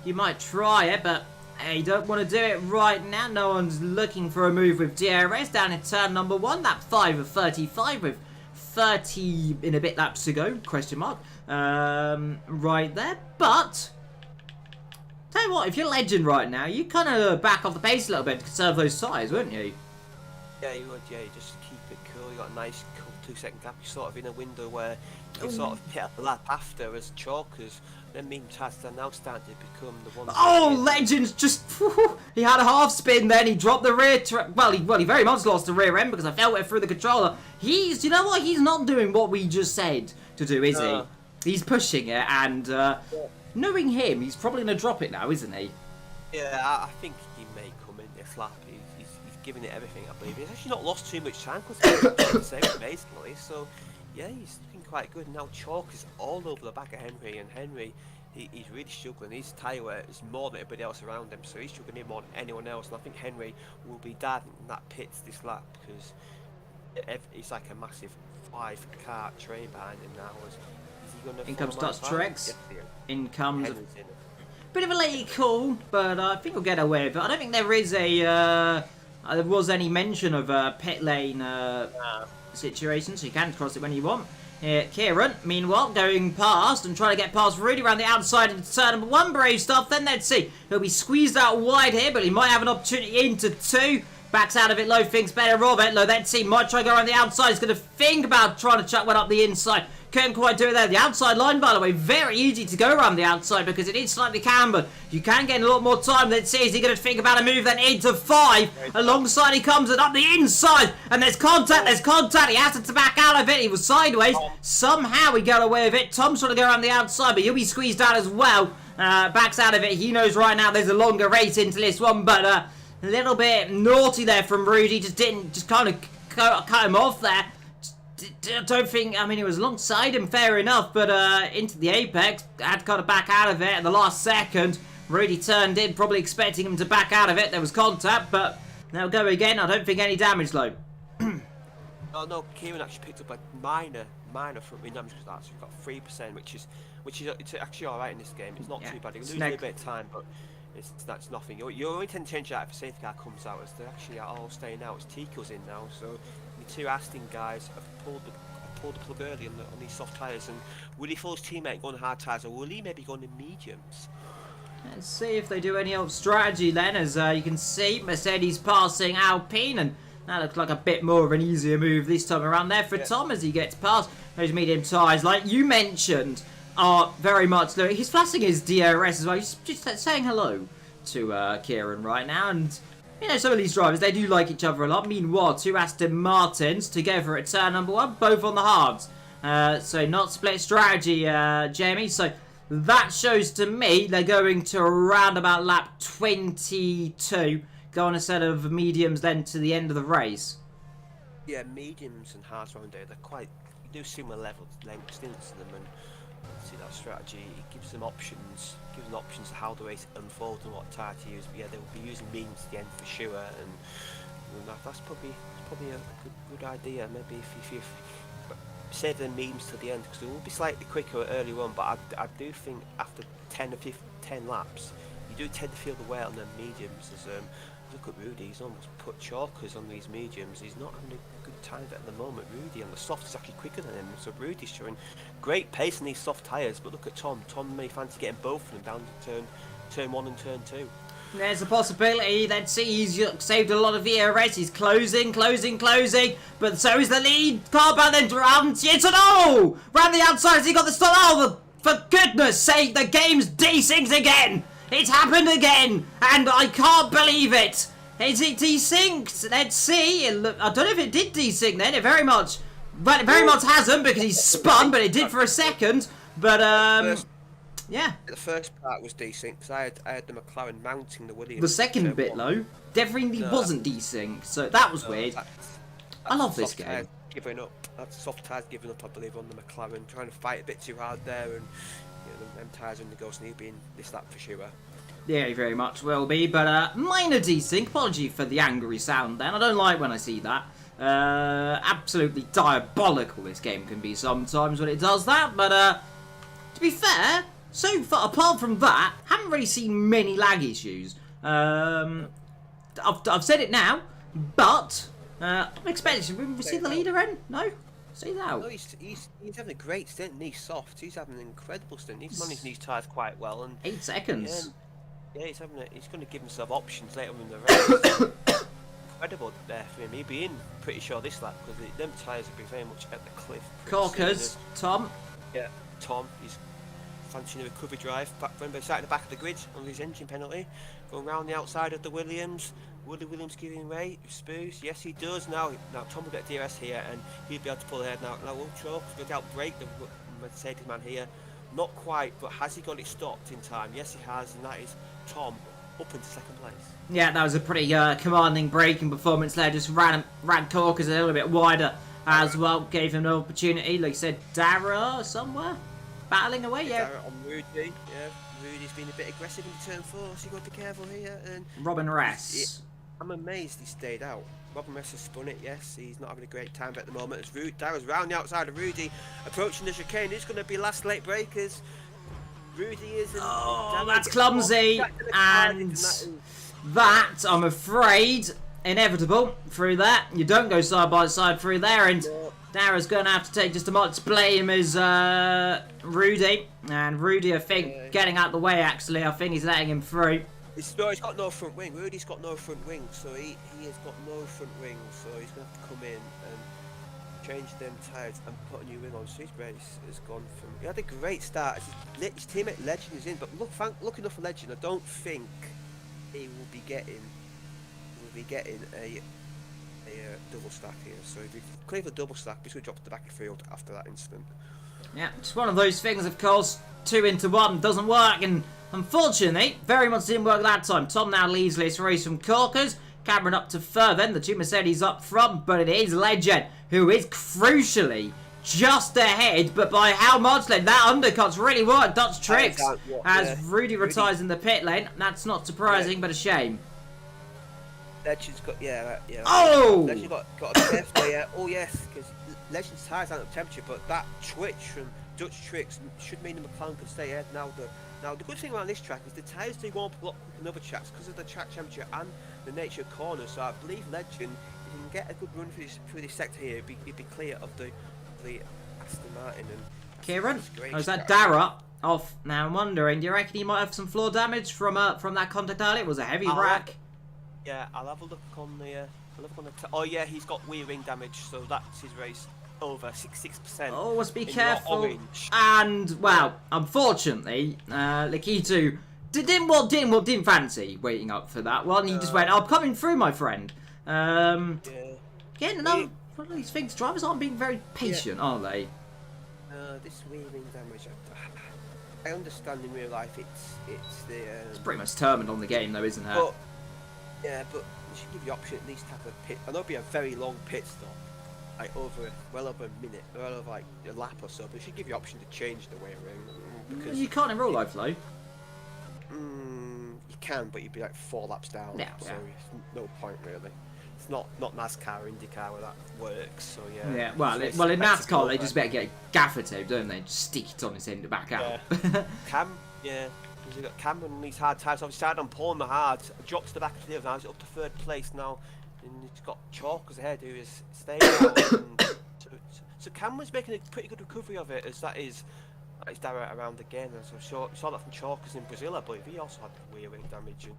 [SPEAKER 1] you might try it, but you don't want to do it right now. No one's looking for a move with DRS down in turn number 1, lap 5 of 35 with 30 in a bit laps to go, question mark, right there. But tell you what, if you're Legend right now, you kind of back off the pace a little bit to conserve those tyres, wouldn't you? Yeah,
[SPEAKER 3] you would, yeah, you just keep it cool. You got a nice cool 2-second gap. You're sort of in a window where you can sort of pit a lap after as chalkers. Then mean tyres are now starting to become the ones.
[SPEAKER 1] Oh, Legends just he had a half spin, then he dropped the rear. He very much lost the rear end because I felt it through the controller. You know what? He's not doing what we just said to do, is he? He's pushing it, and knowing him, he's probably gonna drop it now, isn't he?
[SPEAKER 3] Yeah, I think he may come in this lap. He's giving it everything, I believe. He's actually not lost too much time because he's the same basically. So yeah, he's looking quite good. Now chalk is all over the back of Henry, and Henry, he's really struggling. His tyre wear is more than everybody else around him, so he's struggling more than anyone else. And I think Henry will be diving in that pits this lap because it's like a massive 5-car train behind him now. Is he
[SPEAKER 1] In comes Dutch Trex.
[SPEAKER 3] Yes, he is.
[SPEAKER 1] In comes a
[SPEAKER 3] Henry's in.
[SPEAKER 1] bit of a late call, but I think we'll get away with it. I don't think there is a there was any mention of a pit lane situation, so you can cross it when you want. Kieran, meanwhile, going past and trying to get past Rudy around the outside into turn number 1. Brave stuff. Then let's see. He'll be squeezed out wide here, but he might have an opportunity into 2. Backs out of it low, thinks better of it. Low, let's see. Might try to go around the outside. He's going to think about trying to chuck one up the inside. Couldn't quite do it there. The outside line, by the way, very easy to go around the outside because it is slightly cambered. You can get a lot more time. Let's see, is he going to think about a move then into 5? Alongside he comes and up the inside. And there's contact, He has to back out of it. He was sideways. Somehow he got away with it. Tom's trying to go around the outside, but he'll be squeezed out as well. Backs out of it. He knows right now there's a longer race into this one, but a little bit naughty there from Rudy. Just kind of cut him off there. I don't think, I mean, it was alongside him, fair enough, but into the apex, had to kind of back out of it at the last second. Rudy turned in, probably expecting him to back out of it. There was contact, but they'll go again. I don't think any damage, though.
[SPEAKER 3] Oh no, Kieran actually picked up a minor front wing damage with that, so we've got 3%, which is it's actually alright in this game. It's not too bad. You lose a little bit of time, but that's nothing. You only tend to change that if a safety car comes out, as they're actually all staying out. It's Tico's in now, so the 2 Aston guys have pulled the plug early on these soft tyres, and will he force his teammate going hard tyres, or will he maybe go on the mediums?
[SPEAKER 1] Let's see if they do any old strategy then, as you can see, Mercedes passing Alpine, and that looks like a bit more of an easier move this time around there for Tom as he gets past those medium tyres, like you mentioned, are very much, he's flashing his DRS as well. He's just saying hello to Kieran right now, and you know, some of these drivers, they do like each other a lot. Meanwhile, 2 Aston Martins together at turn number 1, both on the hards. So not split strategy, Jamie. So that shows to me they're going to around about lap 22, go on a set of mediums then to the end of the race.
[SPEAKER 3] Yeah, mediums and hards around there, they're quite, you do similar level length stints to them, and see that strategy, it gives them options to how the race unfolds and what tyre to use. But yeah, they'll be using mediums at the end for sure, and that's probably a good idea. Maybe if you save the mediums to the end, because it will be slightly quicker early on, but I do think after 10 laps, you do tend to feel the weight on the mediums. As look at Rudy, he's almost put chalkers on these mediums. He's not having a good time of it at the moment. Rudy on the soft is actually quicker than him, so Rudy's showing great pace on these soft tyres. But look at Tom. Tom may fancy getting both of them down to turn 1 and turn 2.
[SPEAKER 1] There's a possibility. Let's see, he's saved a lot of ERS. He's closing, but so is the lead car, but then round. It's an oh! Round the outside, has he got the stop? Oh, for goodness sake, the game's desynced again! It's happened again, and I can't believe it. Is it desynced? Let's see. I don't know if it did desync then. It very much hasn't, because he's spun, but it did for a second. But yeah.
[SPEAKER 3] The first part was desynced because I had the McLaren mounting the Williams.
[SPEAKER 1] The second bit though, definitely wasn't desynced, so that was weird. I love this game.
[SPEAKER 3] Giving up. That's soft tyres giving up, I believe, on the McLaren, trying to fight a bit too hard there, and them tyres in the ghost need being this lap for sure.
[SPEAKER 1] Yeah, very much will be, but minor desync. Apology for the angry sound then. I don't like when I see that. Absolutely diabolical this game can be sometimes when it does that, but to be fair, so far, apart from that, haven't really seen many lag issues. I've said it now, but I'm expecting. We see the leader in? No? See that?
[SPEAKER 3] No, he's having a great stint in these softs. He's having an incredible stint. He's managing these tyres quite well. And
[SPEAKER 1] 8 seconds.
[SPEAKER 3] Yeah, he's going to give himself options later in the race. Incredible there for him. He'll be in pretty sure this lap, because them tyres will be very much at the cliff.
[SPEAKER 1] Corkers, Tom.
[SPEAKER 3] Yeah, Tom. He's fancying a recovery drive. Remember, he's sat in the back of the grid on his engine penalty, going round the outside of the Williams. Will the Williams giving way? Spoos? Yes, he does now. Now Tom will get DRS here, and he'll be able to pull ahead now. Now Ultra will outbrake the Mercedes man here. Not quite, but has he got it stopped in time? Yes, he has, and that is Tom up into second place. Yeah, that was a pretty commanding braking performance there. Just ran Corkers a little bit wider as well. Gave him an opportunity. Like I said, Dara somewhere battling away. Yeah. Dara on Rudy. Yeah, Rudy's been a bit aggressive in turn 4, so you got to be careful here. And
[SPEAKER 1] Robin Ress.
[SPEAKER 3] I'm amazed he stayed out. Robin Messer spun it, yes. He's not having a great time at the moment. As Darrow's round the outside of Rudy, approaching the chicane. Who's going to be last late breakers? Rudy is.
[SPEAKER 1] Oh, that's clumsy. And that, I'm afraid, inevitable through that. You don't go side by side through there. And Darrow's going to have to take just as much blame as Rudy. And Rudy, I think, getting out the way, actually. I think he's letting him through.
[SPEAKER 3] He's got no front wing. Rudy's got no front wing, so he has got no front wing, so he's going to have to come in and change them tyres and put a new wing on. So his race has gone from... He had a great start. His teammate Legend is in, but look enough for Legend. I don't think he will be getting a double stack here. So if he clears a double stack, he's going to drop to the back of the field after that incident. Yeah,
[SPEAKER 1] it's one of those things, of course. 2 into 1 doesn't work, and unfortunately, very much didn't work that time. Tom now leads this race from Corkers. Cameron up to third, then the two Mercedes up front, but it is Legend who is crucially just ahead, but by how much then? That undercut's really worked. Dutch tricks as Rudy retires in the pit lane. That's not surprising, but a shame.
[SPEAKER 3] Legend's got,
[SPEAKER 1] Oh!
[SPEAKER 3] Legend's got a careful, yeah. Oh, yes, because Legend's tyres aren't up temperature, but that twitch from Dutch tricks should mean the McLaren can stay ahead. Now the good thing around this track is the tyres do warm up a lot quicker than other tracks because of the track temperature and the nature of corners. So I believe Legend, if he can get a good run through this sector here, he'd be clear of the Aston Martin. And
[SPEAKER 1] Kieran, is that Dara off? Now I'm wondering, do you reckon he might have some floor damage from that contact earlier? It was a heavy rack.
[SPEAKER 3] Yeah, I'll have a look on the. Oh yeah, he's got wheel ring damage, so that's his race over 66%.
[SPEAKER 1] Oh, must be careful. And well, unfortunately, Lakitu didn't fancy waiting up for that one. He just went, "I'm coming through, my friend." Again, another one of these things. Drivers aren't being very patient, are they?
[SPEAKER 3] This wheel ring damage. I understand in real life
[SPEAKER 1] it's pretty much determined on the game, though, isn't it?
[SPEAKER 3] But you should give you option at least have a pit. I know it'll be a very long pit stop, like well over a minute, well over like a lap or so. But it should give you option to change the wheel ring. Because
[SPEAKER 1] you can't in real life, though.
[SPEAKER 3] You can, but you'd be like 4 laps down.
[SPEAKER 1] Yeah,
[SPEAKER 3] so it's no point really. It's not NASCAR or IndyCar where that works. So yeah.
[SPEAKER 1] Yeah. Well, in NASCAR they just better get gaffer tape, don't they? Just stick it on his end to back out.
[SPEAKER 3] He's got Cameron on these hard tyres. Obviously, started on pulling the hard, dropped to the back of the field. Now he's up to 3rd place now, and he's got Chalkers ahead who is staying out. So Cameron's making a pretty good recovery of it, as that is Dara around again. And so saw that from Chalkers in Brazil, I believe. He also had wheel ring damage. And,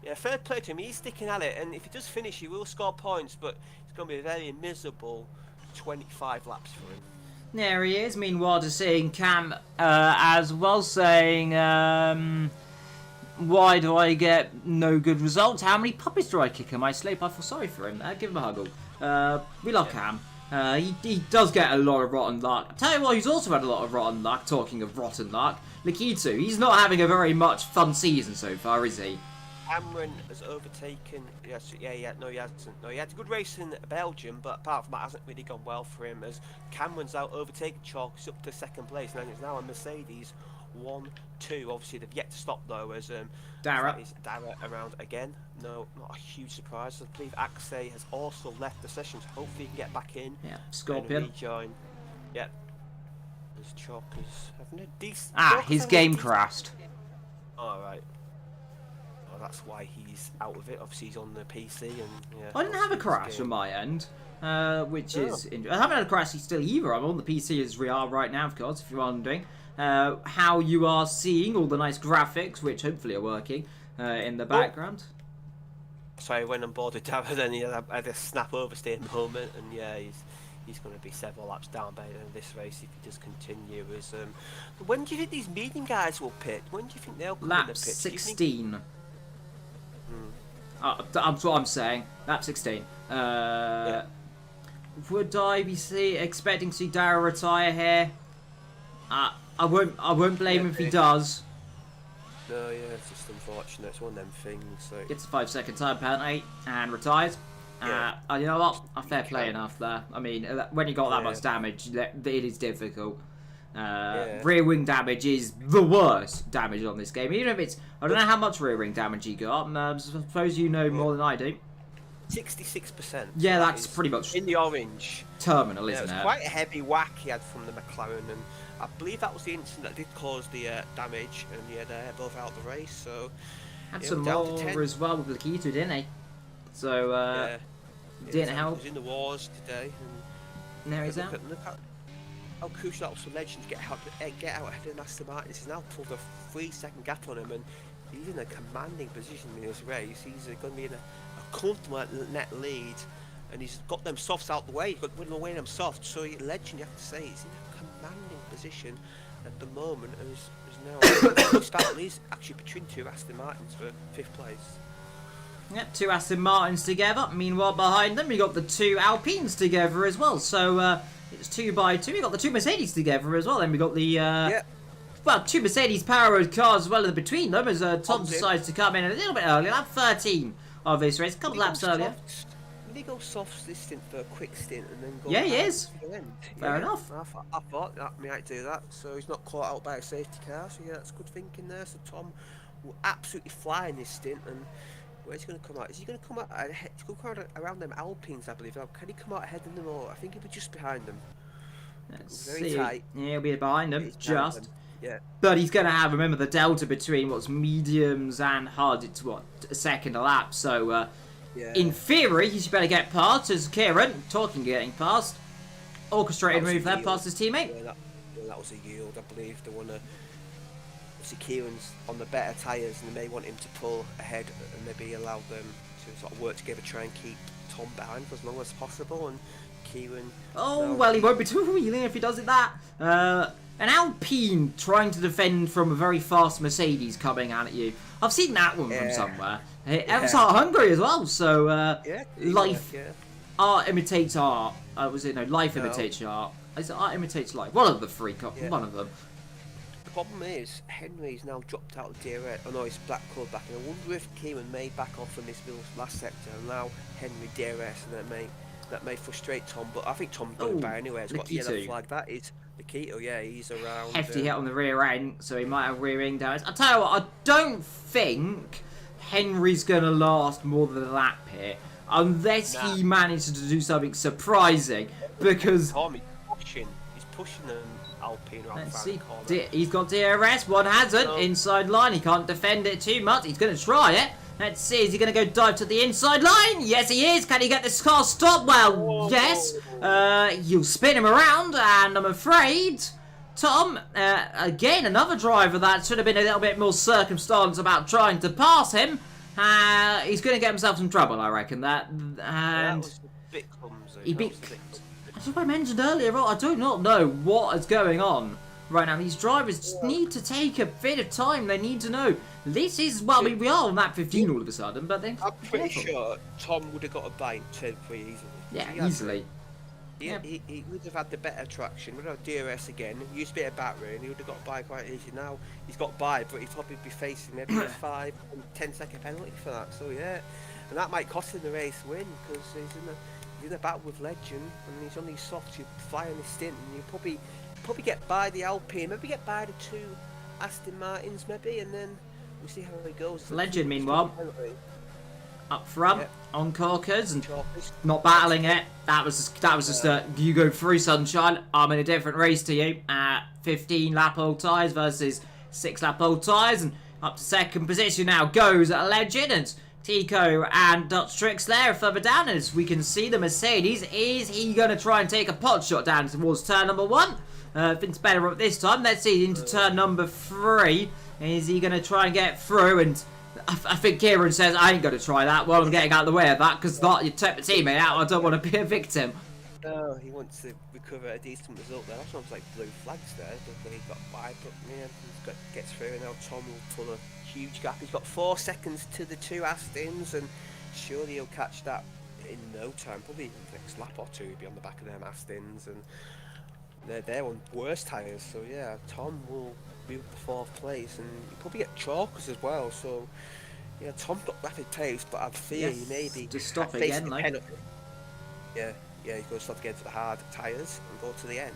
[SPEAKER 3] yeah, 3rd play to him. He's sticking at it, and if he does finish, he will score points. But it's going to be a very miserable 25 laps for him.
[SPEAKER 1] There he is. Meanwhile, just seeing Cam as well saying, why do I get no good results? How many puppies do I kick in my sleep? I feel sorry for him. Give him a huggle. We love Cam. He does get a lot of rotten luck. I tell you what, he's also had a lot of rotten luck. Talking of rotten luck, Lakitu, he's not having a very much fun season so far, is he?
[SPEAKER 3] Cameron has overtaken. No, he hasn't. No, he had a good race in Belgium, but apart from that, hasn't really gone well for him. As Cameron's out overtaken Chalkers up to 2nd place, and it's now a Mercedes 1-2. Obviously, they've yet to stop though. As
[SPEAKER 1] Dara
[SPEAKER 3] around again. No, not a huge surprise. I believe Axe has also left the sessions. Hopefully, he can get back in.
[SPEAKER 1] Yeah, Scorpion.
[SPEAKER 3] And rejoin. Yeah. There's Chalkers having a decent.
[SPEAKER 1] His game crashed.
[SPEAKER 3] All right. That's why he's out of it. Obviously, he's on the PC, and yeah.
[SPEAKER 1] I didn't have a crash on my end, which is I haven't had a crash still either. I'm on the PC as we are right now, of course. If you're wondering how you are seeing all the nice graphics, which hopefully are working in the background.
[SPEAKER 3] Sorry, when I'm bored with Dowd, then he had a snap oversteer moment, and yeah, he's going to be several laps down by the end of this race if he does continue. When do you think these medium guys will pit? When do you think they'll come in the pit?
[SPEAKER 1] 16. That's what I'm saying. Lap 16. Would I be expecting to see Dara retire here? I won't blame him if he does.
[SPEAKER 3] No, yeah, it's just unfortunate. It's one of them things. So.
[SPEAKER 1] Gets a 5-second time penalty and retires. You know what? A fair play enough there. I mean, when you got that much damage, it is difficult. Rear wing damage is the worst damage on this game. Even if it's, I don't know how much rear wing damage you got. I suppose you know more than I do.
[SPEAKER 3] 66%.
[SPEAKER 1] Yeah,
[SPEAKER 3] That
[SPEAKER 1] that's
[SPEAKER 3] is
[SPEAKER 1] pretty much
[SPEAKER 3] in the orange.
[SPEAKER 1] terminal,
[SPEAKER 3] Yeah, it
[SPEAKER 1] isn't
[SPEAKER 3] was
[SPEAKER 1] it?
[SPEAKER 3] quite a heavy whack he had from the McLaren, and I believe that was the incident that did cause the damage, and he had both out the race. So
[SPEAKER 1] Had
[SPEAKER 3] yeah,
[SPEAKER 1] some
[SPEAKER 3] we're down to 10.
[SPEAKER 1] more as well with Lakito, didn't he? So,
[SPEAKER 3] Yeah,
[SPEAKER 1] didn't
[SPEAKER 3] he
[SPEAKER 1] help.
[SPEAKER 3] was in the wars today. And
[SPEAKER 1] Now he's out.
[SPEAKER 3] look at how crucial that was for Legend to get out ahead of Aston Martin. He's now pulled a 3-second gap on him, and he's in a commanding position in this race. He's going to be in a comfortable net lead, and he's got them softs out the way. He's got them away them softs. So Legend, you have to say, he's in a commanding position at the moment, and is now this battle is actually between 2 Aston Martins for 5th place.
[SPEAKER 1] Yep, 2 Aston Martins together. Meanwhile, behind them, we got the 2 Alpines together as well. So, it's 2 by 2. We got the 2 Mercedes together as well. Then we got the, well, 2 Mercedes powered cars as well in between them as Tom decides to come in a little bit earlier. Lap 13 of this race. A couple laps earlier.
[SPEAKER 3] Did he go soft this stint for a quick stint and then go?
[SPEAKER 1] Yeah, he is.
[SPEAKER 3] To the end?
[SPEAKER 1] Fair enough.
[SPEAKER 3] I thought that might do that. So he's not caught out by a safety car. So yeah, that's good thinking there. So Tom will absolutely fly in this stint. And where's he going to come out? Is he going to come out ahead? He's going to come out around them Alpines, I believe. Can he come out ahead of them, or I think he'll be just behind them.
[SPEAKER 1] Let's
[SPEAKER 3] Very
[SPEAKER 1] see.
[SPEAKER 3] tight.
[SPEAKER 1] Yeah, he'll be behind them,
[SPEAKER 3] He's
[SPEAKER 1] just.
[SPEAKER 3] behind them. Yeah.
[SPEAKER 1] But he's going to have, remember, the delta between what's mediums and hard. It's what, a second a lap. So,
[SPEAKER 3] Yeah.
[SPEAKER 1] in theory, he should better get past as Kieran, talking getting past. Orchestrated move there past his teammate.
[SPEAKER 3] Yeah, that was a yield, I believe. They want to. Obviously, Kieran's on the better tyres, and they may want him to pull ahead and maybe allow them to sort of work together, try and keep Tom behind for as long as possible. And Kieran.
[SPEAKER 1] Oh, well, he won't be too wheeling if he does it that. An Alpine trying to defend from a very fast Mercedes coming at you. I've seen that one from somewhere. It was Hungary as well, so life. Art imitates art. Was it no? Life imitates art. Is it art imitates life? One of the three. One of them.
[SPEAKER 3] The problem is Henry's now dropped out of DRS. Oh no, he's black called back, and I wonder if Kieran may back off from this last sector and allow Henry DRS, and that may frustrate Tom. But I think Tom's going by anyway. It's got the yellow flag. That is Nikito. Yeah, he's around.
[SPEAKER 1] Hefty hit on the rear end, so he might have rear end damage. I tell you what, I don't think Henry's going to last more than a lap here. Unless he manages to do something surprising, because
[SPEAKER 3] Tom, he's pushing an Alpine around the corner.
[SPEAKER 1] He's got DRS, one hasn't, inside line, he can't defend it too much, he's going to try it. Let's see, is he going to go dive to the inside line? Yes, he is. Can he get this car stopped? Well, yes. You'll spin him around, and I'm afraid Tom, again, another driver that should have been a little bit more circumstance about trying to pass him. He's going to get himself some trouble, I reckon. That
[SPEAKER 3] was a bit clumsy.
[SPEAKER 1] As I mentioned earlier, I do not know what is going on right now. These drivers just need to take a bit of time. They need to know. This is, well, we are on lap 15 all of a sudden, but then
[SPEAKER 3] I'm pretty sure Tom would have got a bite turn 3 easily.
[SPEAKER 1] Yeah, easily.
[SPEAKER 3] He would have had the better traction. Would have DRS again. Used a bit of battery, and he would have got by quite easy. Now he's got by, but he'd probably be facing maybe a 5 and 10-second penalty for that. So yeah, and that might cost him the race win, because he's in a battle with Legend, and he's on these softs. You fly in his stint, and you probably get by the Alpine, maybe get by the 2 Aston Martins, maybe, and then we'll see how it goes.
[SPEAKER 1] Legend, meanwhile, up front on corkers and not battling it. That was just you go through sunshine. I'm in a different race to you. 15 lap old tyres versus 6 lap old tyres, and up to second position now goes Legend, and Tico and Dutch Trixler further down. As we can see, the Mercedes, is he going to try and take a pot shot down towards turn number 1? Vince better up this time. Let's see, into turn number 3. Is he going to try and get through? And I think Kieran says, I ain't going to try that while I'm getting out of the way of that, because you take the teammate out, I don't want to be a victim.
[SPEAKER 3] No, he wants to recover a decent result there. That's almost like blue flags there. He got by, but yeah, gets through, and now Tom will pull a huge gap. He's got 4 seconds to the 2 Astons, and surely he'll catch that in no time. Probably the next lap or 2 he'll be on the back of them Astons, and they're on worse tyres. So yeah, Tom will be up the 4th place, and he'll probably get chalkers as well. So yeah, Tom's got rapid pace, but I fear he may be
[SPEAKER 1] just stop again, like.
[SPEAKER 3] Yeah, he's going to stop again to the hard tyres and go to the end.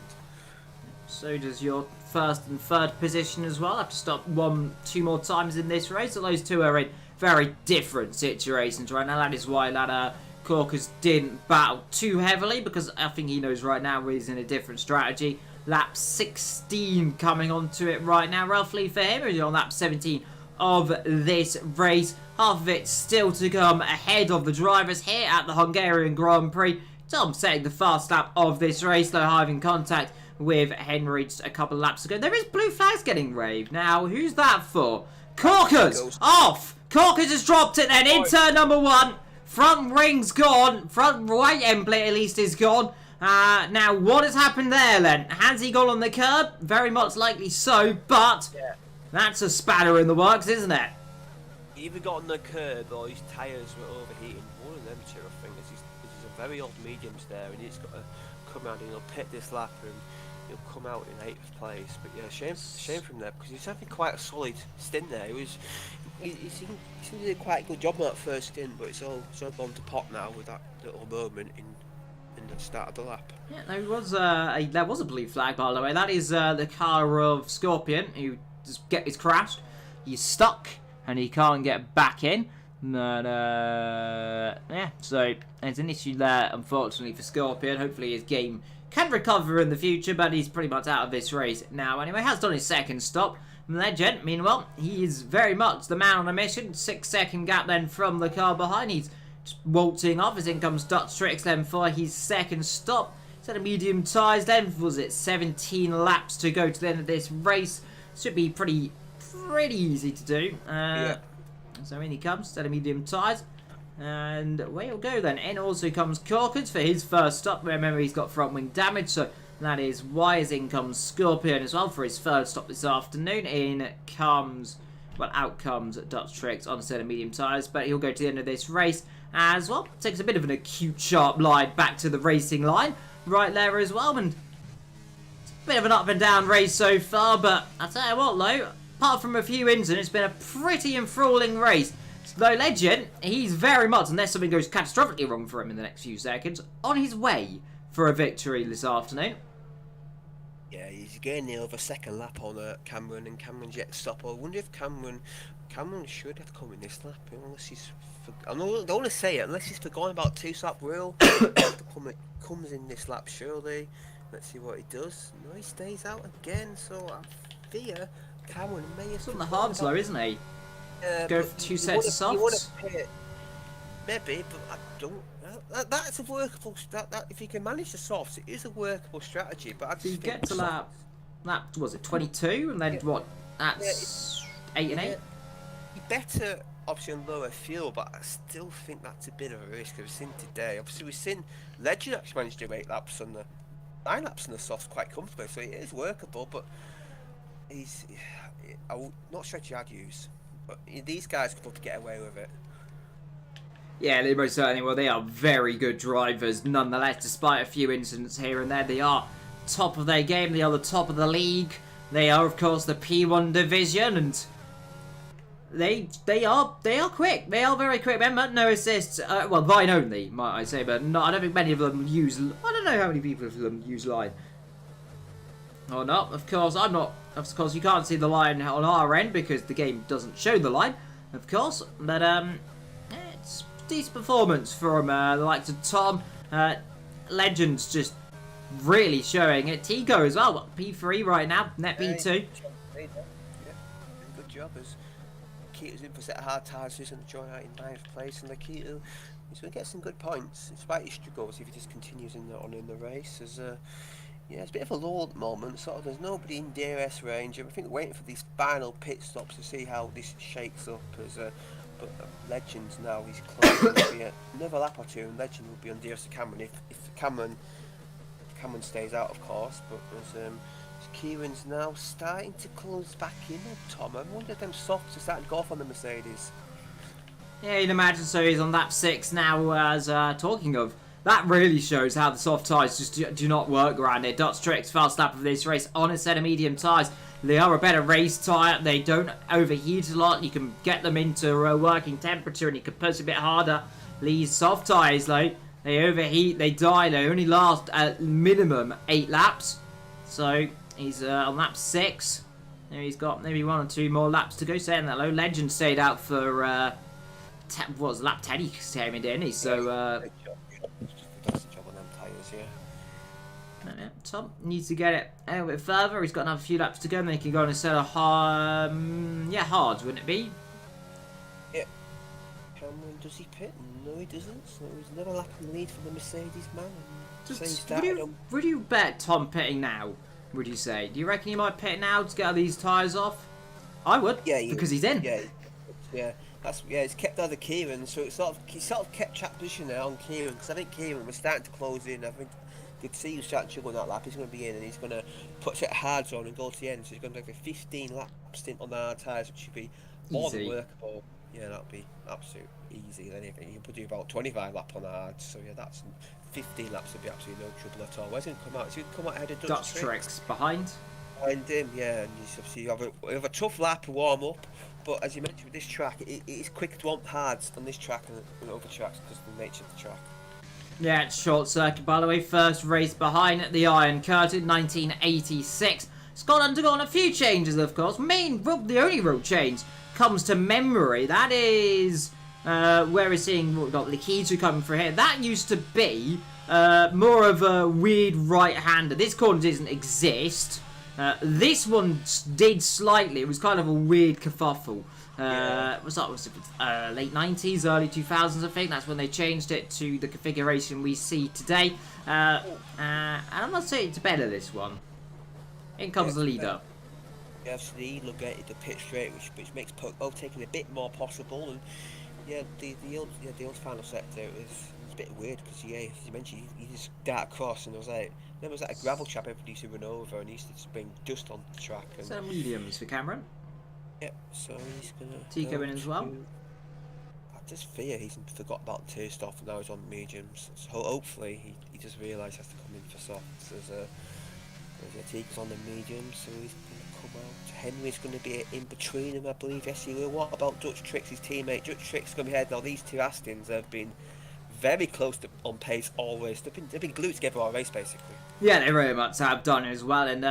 [SPEAKER 1] So does your 1st and 3rd position as well. Have to stop 1-2 more times in this race. So those two are in very different situations right now. That is why that Corkers didn't battle too heavily because I think he knows right now he's in a different strategy. Lap 16 coming onto it right now, roughly for him. He's on lap 17 of this race. Half of it still to come ahead of the drivers here at the Hungarian Grand Prix. Tom setting the fast lap of this race, though having contact with Henry just a couple of laps ago. There is blue flags getting waved. Now, who's that for? Corkers! Off! Corkers has dropped it then in turn number 1. Front ring's gone. Front right end plate at least is gone. Now, what has happened there then? Has he gone on the curb? Very much likely so, but that's a spanner in the works, isn't it?
[SPEAKER 3] He either got on the curb or his tyres were overheating. One of them two, I think. He's a very old mediums there, and he's got to come out and he'll pit this lap and he'll come out in 8th place. But yeah, shame from there because he's having quite a solid stint there. He seemed to do quite a good job on that first stint, but it's all gone to pot now with that little moment in the start of the lap.
[SPEAKER 1] Yeah, there was a blue flag, by the way. That is the car of Scorpion, who just is crashed. He's stuck, and he can't get back in. Yeah, so there's an issue there, unfortunately, for Scorpion. Hopefully his game can recover in the future, but he's pretty much out of this race now. Anyway, has done his second stop. Legend, meanwhile, he is very much the man on a mission. 6-second gap then from the car behind. He's just waltzing off as in comes Dutch Tricks then for his second stop. Set of medium tyres then. Was it 17 laps to go to the end of this race? Should be pretty easy to do. So in he comes, set of medium tyres. And away he'll go then. In also comes Corkers for his first stop. Remember, he's got front wing damage, so that is why as in comes Scorpion as well for his third stop this afternoon. Out comes Dutch Tricks on a set of medium tyres, but he'll go to the end of this race as well. Takes a bit of an acute sharp line back to the racing line right there as well, and it's a bit of an up and down race so far, but I'll tell you what though, apart from a few incidents, it's been a pretty enthralling race. Though Legend, he's very much, unless something goes catastrophically wrong for him in the next few seconds, on his way for a victory this afternoon.
[SPEAKER 3] Yeah, he's getting the other second lap on Cameron, and Cameron's yet to stop. I wonder if Cameron should have come in this lap, unless he's... I don't want to say it, unless he's forgotten about 2-stop rule. Comes in this lap, surely. Let's see what he does. No, he stays out again, so I fear Cameron may have...
[SPEAKER 1] He's on the hard slow, isn't he? Go for 2 sets of softs.
[SPEAKER 3] Maybe, but I don't... That's a workable... if you can manage the softs, it is a workable strategy, but I just
[SPEAKER 1] so you get to lap, was it 22? And then what? That's 8 and 8?
[SPEAKER 3] You better, obviously, on lower fuel, but I still think that's a bit of a risk. We've seen today. Obviously, we've seen Legend actually managed to do 9 laps on the softs quite comfortably, so it is workable, but I'm not sure I'd use. But these guys could probably get away with it.
[SPEAKER 1] Yeah, they most certainly will. They are very good drivers nonetheless, despite a few incidents here and there. They are top of their game. They are the top of the league. They are, of course, the P1 division, and they are quick. They are very quick. Remember, no assists. Well, line only, might I say, but I don't think many of them use... I don't know how many people of them use line. Or not. Of course, I'm not... Of course, you can't see the line on our end because the game doesn't show the line, of course. But, it's a decent performance from the likes of Tom. Legends just really showing it. Tigo as well. P3 right now. Net P2.
[SPEAKER 3] Yeah, good job. As Keito's in for a set of hard tyres, he's going to join out in 9th place, and Keito he's going to get some good points despite his struggles if he just continues in the race. As yeah, it's a bit of a lull at the moment. Sort of, there's nobody in DRS range. I think we're waiting for these final pit stops to see how this shakes up. But Legends now, he's close. It'll be another lap or two, and Legend will be on DRS to Cameron if Cameron stays out, of course. But as Kieran's now starting to close back in on Tom. I wonder if them softs are starting to go off on the Mercedes.
[SPEAKER 1] Yeah, you'd imagine so. He's on lap 6 now. As talking of. That really shows how the soft tyres just do not work around here. Dutch Tricks, fast lap of this race on a set of medium tyres. They are a better race tyre. They don't overheat a lot. You can get them into a working temperature and you can push a bit harder. These soft tyres, though, they overheat, they die. They only last at minimum 8 laps. So he's on lap 6. He's got maybe 1 or 2 more laps to go. Saying that, though, Legend stayed out for lap 10 he came in, didn't he? So,
[SPEAKER 3] Fantastic job on them tyres, yeah.
[SPEAKER 1] Tom needs to get it a little bit further. He's got another few laps to go, and then he can go on a set of hards, wouldn't it be?
[SPEAKER 3] Yeah. Cameron, does he pit? No, he doesn't. So he's another lap in the lead for the Mercedes man.
[SPEAKER 1] Would you bet Tom pitting now? Would you say? Do you reckon he might pit now to get these tyres off? I would. Yeah, because he's in.
[SPEAKER 3] Yeah. It's kept out of Kieran, so he sort of kept track position there on Kieran, because I think Kieran was starting to close in. I think you could see he was starting to go on that lap. He's going to be in, and he's going to put a set of hards on and go to the end. So he's going to have a 15 lap stint on the hard tyres, which should be more than workable. Yeah, that'll be absolute easy. Anything you could do about 25 lap on the hards. So yeah, that's 15 laps would be absolutely no trouble at all. Where's he going to come out? Is he going to come out ahead of Dutch
[SPEAKER 1] Tricks behind
[SPEAKER 3] him, yeah, and you have a tough lap to warm up. But as you mentioned with this track, it is quick to want hards on this track and other tracks because of the nature of the track.
[SPEAKER 1] Yeah, it's short circuit, by the way. First race behind the Iron Curtain, 1986. It's got undergone a few changes, of course. The only real change comes to memory. That is where we're seeing we've got Likitu coming through here. That used to be more of a weird right-hander. This corner doesn't exist. This one did slightly. It was kind of a weird kerfuffle. Was it late 90s, early 2000s, I think. That's when they changed it to the configuration we see today. And I'm not saying it's better, this one. In comes the leader.
[SPEAKER 3] Yeah, so the look at the pit straight, which makes overtaking a bit more possible. And yeah, the old final sector was a bit weird because as you mentioned, you just dart across, and there was like a gravel trap everybody used to run over, and he used to bring dust on the track. And
[SPEAKER 1] so mediums for Cameron.
[SPEAKER 3] Yep, so he's gonna.
[SPEAKER 1] Tico in as well.
[SPEAKER 3] I just fear he's forgot about the tier stuff, and now he's on mediums. So hopefully he just realised he has to come in for softs. There's Tico's on the mediums, so he's gonna come out. Henry's gonna be in between them, I believe. Yes, he will. What about Dutch Tricks, his teammate? Dutch Tricks gonna be ahead. Now these two Astons have been very close to on pace always. They've been glued together all race basically.
[SPEAKER 1] Yeah, they very much have done as well. And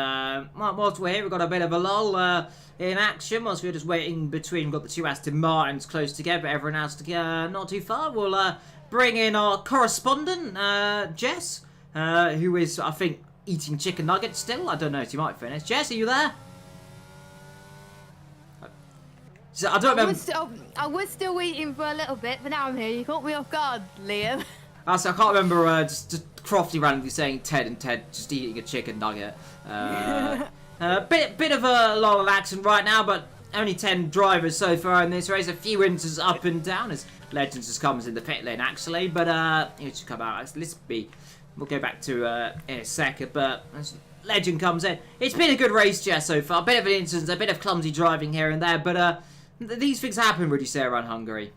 [SPEAKER 1] whilst we're here, we've got a bit of a lull in action. Whilst we're just waiting between, we've got the two Aston Martins close together, but everyone else not too far. We'll bring in our correspondent, Jess, who is, I think, eating chicken nuggets still. I don't know if you might finish. Jess, are you there? So, I don't remember.
[SPEAKER 2] I was still waiting for a little bit, but now I'm here. You caught me off guard, Liam.
[SPEAKER 1] So I can't remember just Crofty randomly saying Ted and Ted just eating a chicken nugget. Bit of a lot of action right now, but only 10 drivers so far in this race. A few inches up and down as Legends just comes in the pit lane actually, but it should come out. We'll go back to in a second, but as Legend comes in, it's been a good race, Jess, so far. A bit of an incident, a bit of clumsy driving here and there, but these things happen, would you say, around Hungary?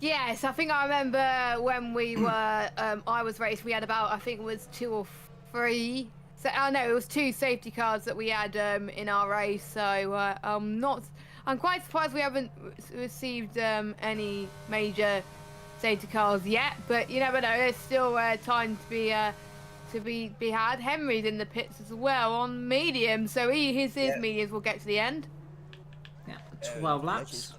[SPEAKER 2] Yes, I think I remember when we were, I was racing, we had about, I think it was 2 or 3. So, it was 2 safety cars that we had in our race. So I'm quite surprised we haven't received any major safety cars yet. But you never know, there's still time to be had. Henry's in the pits as well on medium, so his mediums will get to the end.
[SPEAKER 1] Yeah, 12 laps.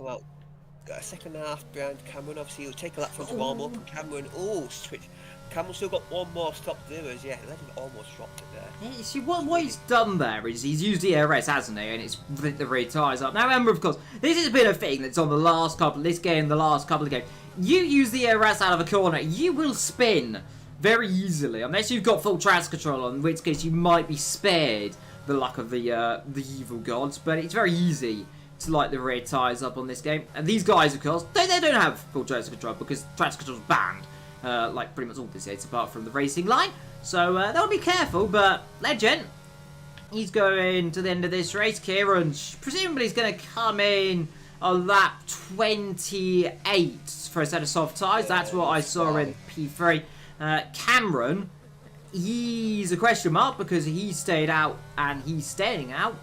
[SPEAKER 3] Got a second half behind Cameron. Obviously, he'll take a lap for him to warm up. And Cameron, switch. Cameron's still got one more stop to do. Legend almost dropped it there.
[SPEAKER 1] Yeah, see, what he's done there is he's used the ERS, hasn't he? And it's lit the rear tyres up. Now, remember, of course, this has been a thing that's on the last couple of games. You use the ERS out of a corner, you will spin very easily, unless you've got full traction control, in which case you might be spared the luck of the evil gods. But it's very easy to light the rear tyres up on this game. And these guys, of course, they don't have full traction control because traction control is banned, like pretty much all this gates apart from the racing line. So they'll be careful, but Legend, he's going to the end of this race. Kieran presumably is going to come in on lap 28 for a set of soft tyres. That's what I saw in P3. Cameron, he's a question mark because he stayed out and he's staying out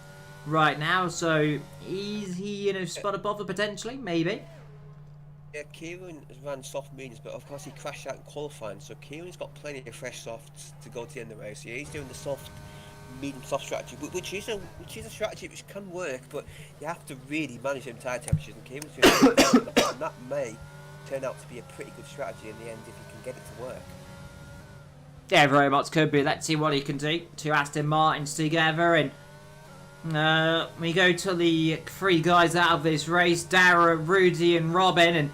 [SPEAKER 1] right now, so is he in a spot of bother potentially? Maybe.
[SPEAKER 3] Yeah, Kieran has ran soft mediums, but of course he crashed out in qualifying, so Kieran's got plenty of fresh softs to go to the end of the race. Yeah, he's doing the medium-soft strategy, which is a strategy which can work, but you have to really manage them tyre temperatures, and Kieran's doing that, and that may turn out to be a pretty good strategy in the end if he can get it to work.
[SPEAKER 1] Yeah, very much could be. Let's see what he can do. Two Aston Martins together, and we go to the three guys out of this race, Dara, Rudy and Robin, and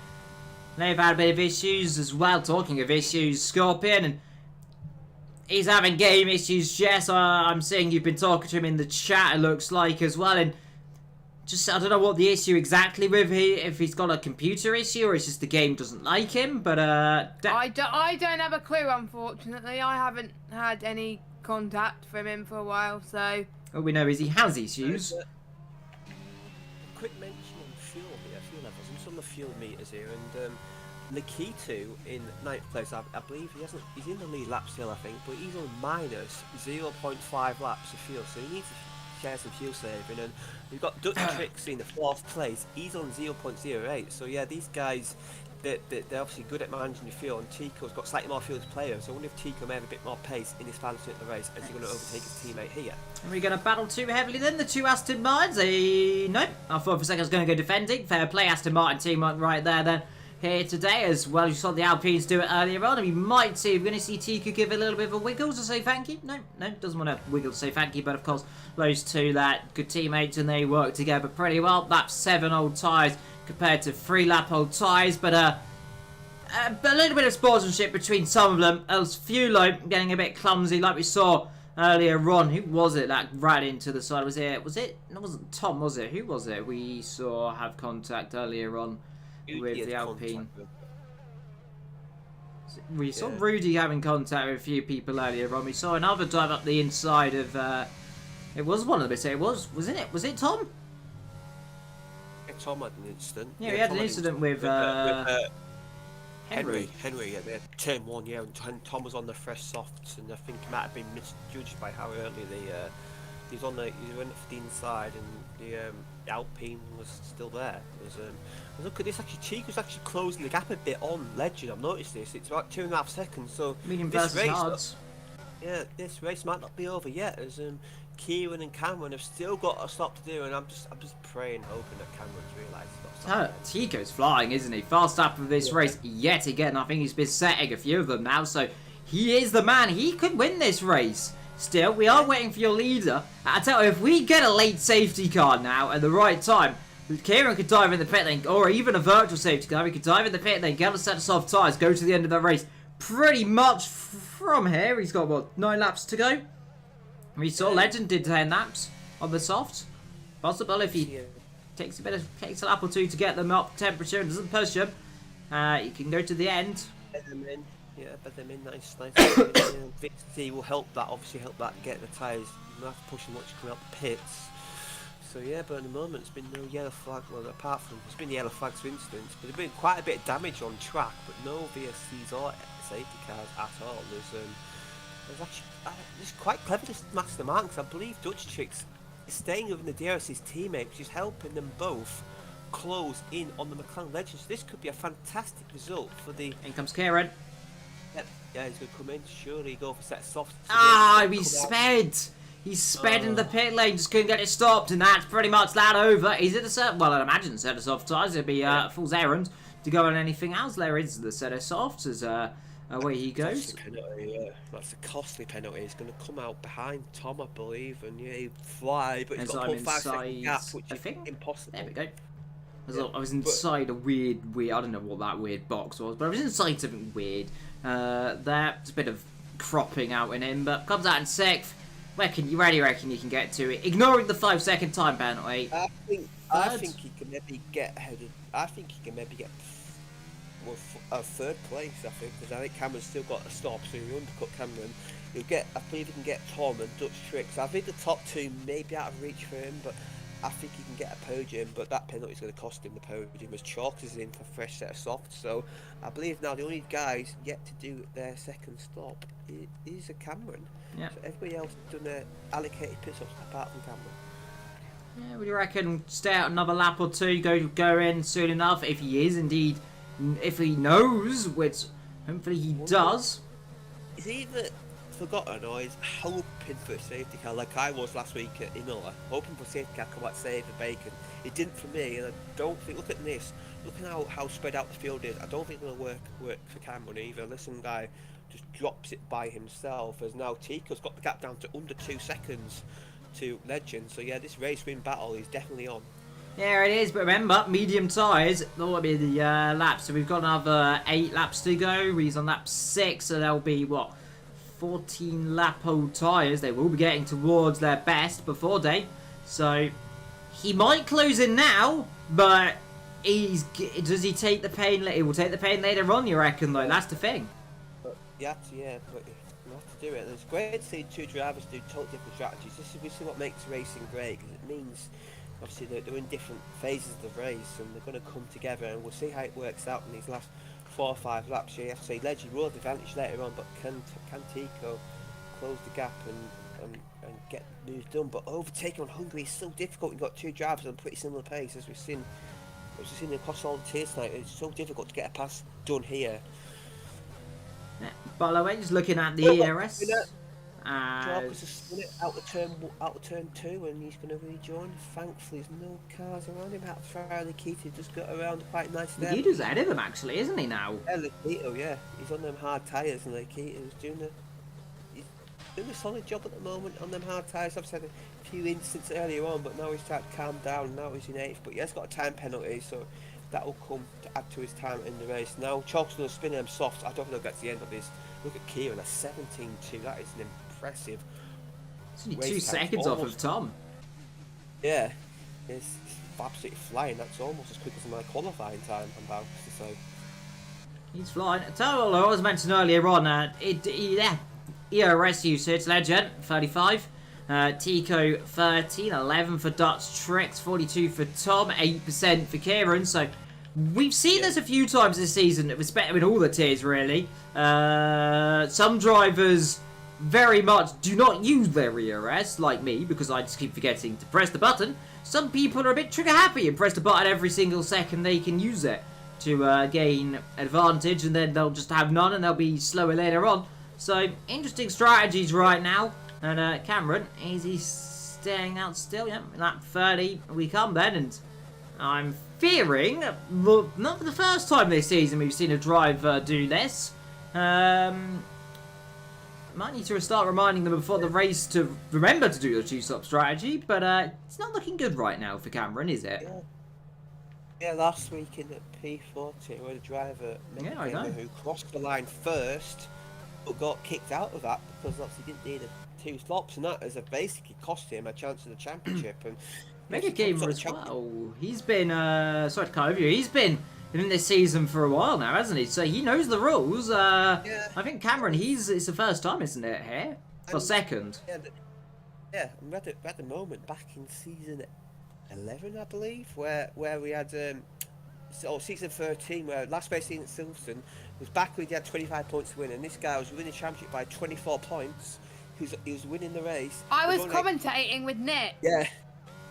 [SPEAKER 1] they've had a bit of issues as well. Talking of issues, Scorpion, and he's having game issues. Jess, I'm seeing you've been talking to him in the chat, it looks like, as well, and just, I don't know what the issue exactly with if he's got a computer issue or it's just the game doesn't like him, but
[SPEAKER 2] I don't have a clue, unfortunately. I haven't had any contact from him for a while, so...
[SPEAKER 1] All we know is he has issues.
[SPEAKER 3] Quick mention on fuel here, fuel levels. I'm just on the fuel meters here, and Nikitu in 9th place, I believe he's in the lead lap still, I think, but he's on minus 0.5 laps of fuel, so he needs to share some fuel saving. And we've got Dutch Tricks in the 4th place, he's on 0.08, so yeah, these guys, they're obviously good at managing the fuel, and Tico's got slightly more fuel as players, so I wonder if Tico may have a bit more pace in his final stint of the race as he's going to overtake his teammate here.
[SPEAKER 1] Are we going to battle too heavily then? The two Aston Martins? No, I thought for a second I was going to go defending. Fair play, Aston Martin team right there then. Here today as well. You saw the Alpines do it earlier on, and we might see, we're going to see Tico give a little bit of a wiggle to say thank you. No, doesn't want to wiggle to say thank you, but of course those two, that good teammates, and they work together pretty well. That's 7 old tyres compared to 3 lap old tyres, but a little bit of sportsmanship between some of them. Else Fulo getting a bit clumsy like we saw earlier on. Who was it that ran into the side? Was it? It wasn't Tom, was it? Who was it we saw have contact earlier on with the Alpine? We saw Rudy having contact with a few people earlier on. We saw another dive up the inside of it was one of the bits. Was it Tom?
[SPEAKER 3] Yeah, Tom had an incident.
[SPEAKER 1] Yeah, he had an incident with Henry.
[SPEAKER 3] Yeah, they had turn 1, yeah, and Tom was on the fresh softs, and I think he might have been misjudged by how early he went for the inside, and the Alpine was still there. Look at this, actually, Chico's actually closing the gap a bit on Legend. I've noticed this. It's about 2.5 seconds, so
[SPEAKER 1] medium
[SPEAKER 3] this
[SPEAKER 1] versus
[SPEAKER 3] race,
[SPEAKER 1] hards.
[SPEAKER 3] Yeah, this race might not be over yet, as Kieran and Cameron have still got a stop to do, and I'm just praying, hoping that Cameron's realised.
[SPEAKER 1] Tico's flying, isn't he? Fast up of this race yet again. I think he's been setting a few of them now, so he is the man. He could win this race. Still, we are waiting for your leader. I tell you, if we get a late safety car now at the right time, Kieran could dive in the pit lane, or even a virtual safety car. He could dive in the pit lane, get a set of soft tyres, go to the end of the race. Pretty much from here, he's got, what, 9 laps to go? We saw Legend did 10 laps on the soft. Possible if he takes a lap or two to get them up temperature and doesn't push them. You can go to the end.
[SPEAKER 3] Bet them in. Yeah, bet them in. Nice. Victory will help that, get the tyres. You don't have to push them much coming up the pits. So yeah, but at the moment it's been no yellow flag, well, apart from, there's been yellow flags for instance, but there's been quite a bit of damage on track, but no VSCs or safety cars at all. There's actually, it's quite clever, this Master Martin, because I believe Dutch Tricks is staying within the DRS's teammate, which is helping them both close in on the McLaren Legends. This could be a fantastic result for the...
[SPEAKER 1] In comes Kieran.
[SPEAKER 3] Yep. Yeah, he's going to come in, surely go for a set of softs.
[SPEAKER 1] He sped! He sped in the pit lane, just couldn't get it stopped, and that's pretty much that over. Is it a set? Well, I'd imagine a set of soft tyres. It'd be fool's errand to go on anything else. There is the set of softs as away he goes.
[SPEAKER 3] That's a costly penalty. He's going to come out behind Tom, I believe, and yeah, he'd fly, but he's got to put 5 second gap, which is impossible.
[SPEAKER 1] There we go. I was inside a weird, I don't know what that weird box was, but I was inside something weird. There's a bit of cropping out in him, but comes out in 6th. Where can you reckon you can get to it? Ignoring the 5-second time penalty.
[SPEAKER 3] I think he can maybe get headed. I think he can maybe get a 3rd place. I think because I think Cameron's still got a stop, so you undercut Cameron. I believe he can get Tom and Dutch Tricks. I think the top 2 may be out of reach for him, but I think he can get a podium. But that penalty is going to cost him the podium as Chalks is in for a fresh set of softs. So I believe now the only guys yet to do their 2nd stop is a Cameron.
[SPEAKER 1] Yeah.
[SPEAKER 3] So everybody else has done their allocated pit stops apart from Cameron.
[SPEAKER 1] Yeah, would you reckon stay out another lap or 2, go in soon enough if he is indeed, if he knows, which hopefully he does.
[SPEAKER 3] It's either forgotten or is hoping for a safety car like I was last week at Imola, hoping for a safety car to come out save the bacon. It didn't for me, and I don't think, look at this, look at how spread out the field is. I don't think it'll work for Cameron either, unless some guy just drops it by himself, as now Tico's got the gap down to under 2 seconds to Legend. So yeah, this race win battle is definitely on.
[SPEAKER 1] Yeah, it is, but remember, medium tyres, that'll be the laps. So we've got another 8 laps to go. He's on lap 6, so there'll be, what, 14 lap old tyres. They will be getting towards their best before day. So he might close in now, but does he take the pain? He will take the pain later on, you reckon, though? That's the thing.
[SPEAKER 3] But but you have to do it. And it's great to see 2 drivers do totally different strategies. This is what makes racing great, because it means obviously they're in different phases of the race and they're going to come together, and we'll see how it works out in these last 4 or 5 laps. You have to say Legend will have the advantage later on, but can Tico close the gap and get moves done? But overtaking on Hungary is so difficult. You've got 2 drivers on pretty similar pace, as we've seen across all the tiers tonight. It's so difficult to get a pass done here.
[SPEAKER 1] By the way, just looking at the ERS.
[SPEAKER 3] Jarvis has spun it out of turn 2, and he's going to rejoin. Thankfully, there's no cars around him. Ferrari Nikita just got around quite nicely.
[SPEAKER 1] Nikita's ahead of him, actually, isn't he now?
[SPEAKER 3] Yeah, Nikita, yeah. He's on them hard tyres, and Nikita's doing a solid job at the moment on them hard tyres. I've said a few instances earlier on, but now he's started to calm down. Now he's in 8th, but he has got a time penalty, so that will come to add to his time in the race. Now, Chalk's going to spin him soft. I don't think that's the end of this. Look at Kieran, a 17.2. That is an impressive.
[SPEAKER 1] It's only 2 seconds off of Tom.
[SPEAKER 3] Yeah, it's absolutely flying. That's almost as quick as my qualifying time, I'm about to say.
[SPEAKER 1] He's flying. Total, I was mentioned earlier on, ERS usage, Legend, 35. Tico, 13. 11 for Dutch Tricks, 42 for Tom, 8% for Kieran. So we've seen this a few times this season, in all the tiers, really. Some drivers very much do not use their ERS, like me, because I just keep forgetting to press the button. Some people are a bit trigger happy and press the button every single second they can use it to gain advantage, and then they'll just have none and they'll be slower later on. So, interesting strategies right now. And Cameron, is he staying out still? Yeah, lap 30 we come then, and I'm fearing, not for the first time this season we've seen a driver do this. Might need to start reminding them before the race to remember to do the 2-stop strategy, but it's not looking good right now for Cameron, is it?
[SPEAKER 3] Yeah, last week in the P40, where the driver who crossed the line first, but got kicked out of that because obviously he didn't need 2 stops, and that has basically cost him a chance at the championship. And
[SPEAKER 1] Mega Gamer as well. He's been, sorry to cut over you, he's been in this season for a while now, hasn't he? So he knows the rules. I think Cameron, it's the first time, isn't it, here? Or second?
[SPEAKER 3] Yeah, I'm at the moment back in season 11, I believe, where we had, season 13, where last race in Silverstone was back when he had 25 points to win, and this guy was winning the championship by 24 points. He was winning the race.
[SPEAKER 2] I was commentating with Nick.
[SPEAKER 3] Yeah.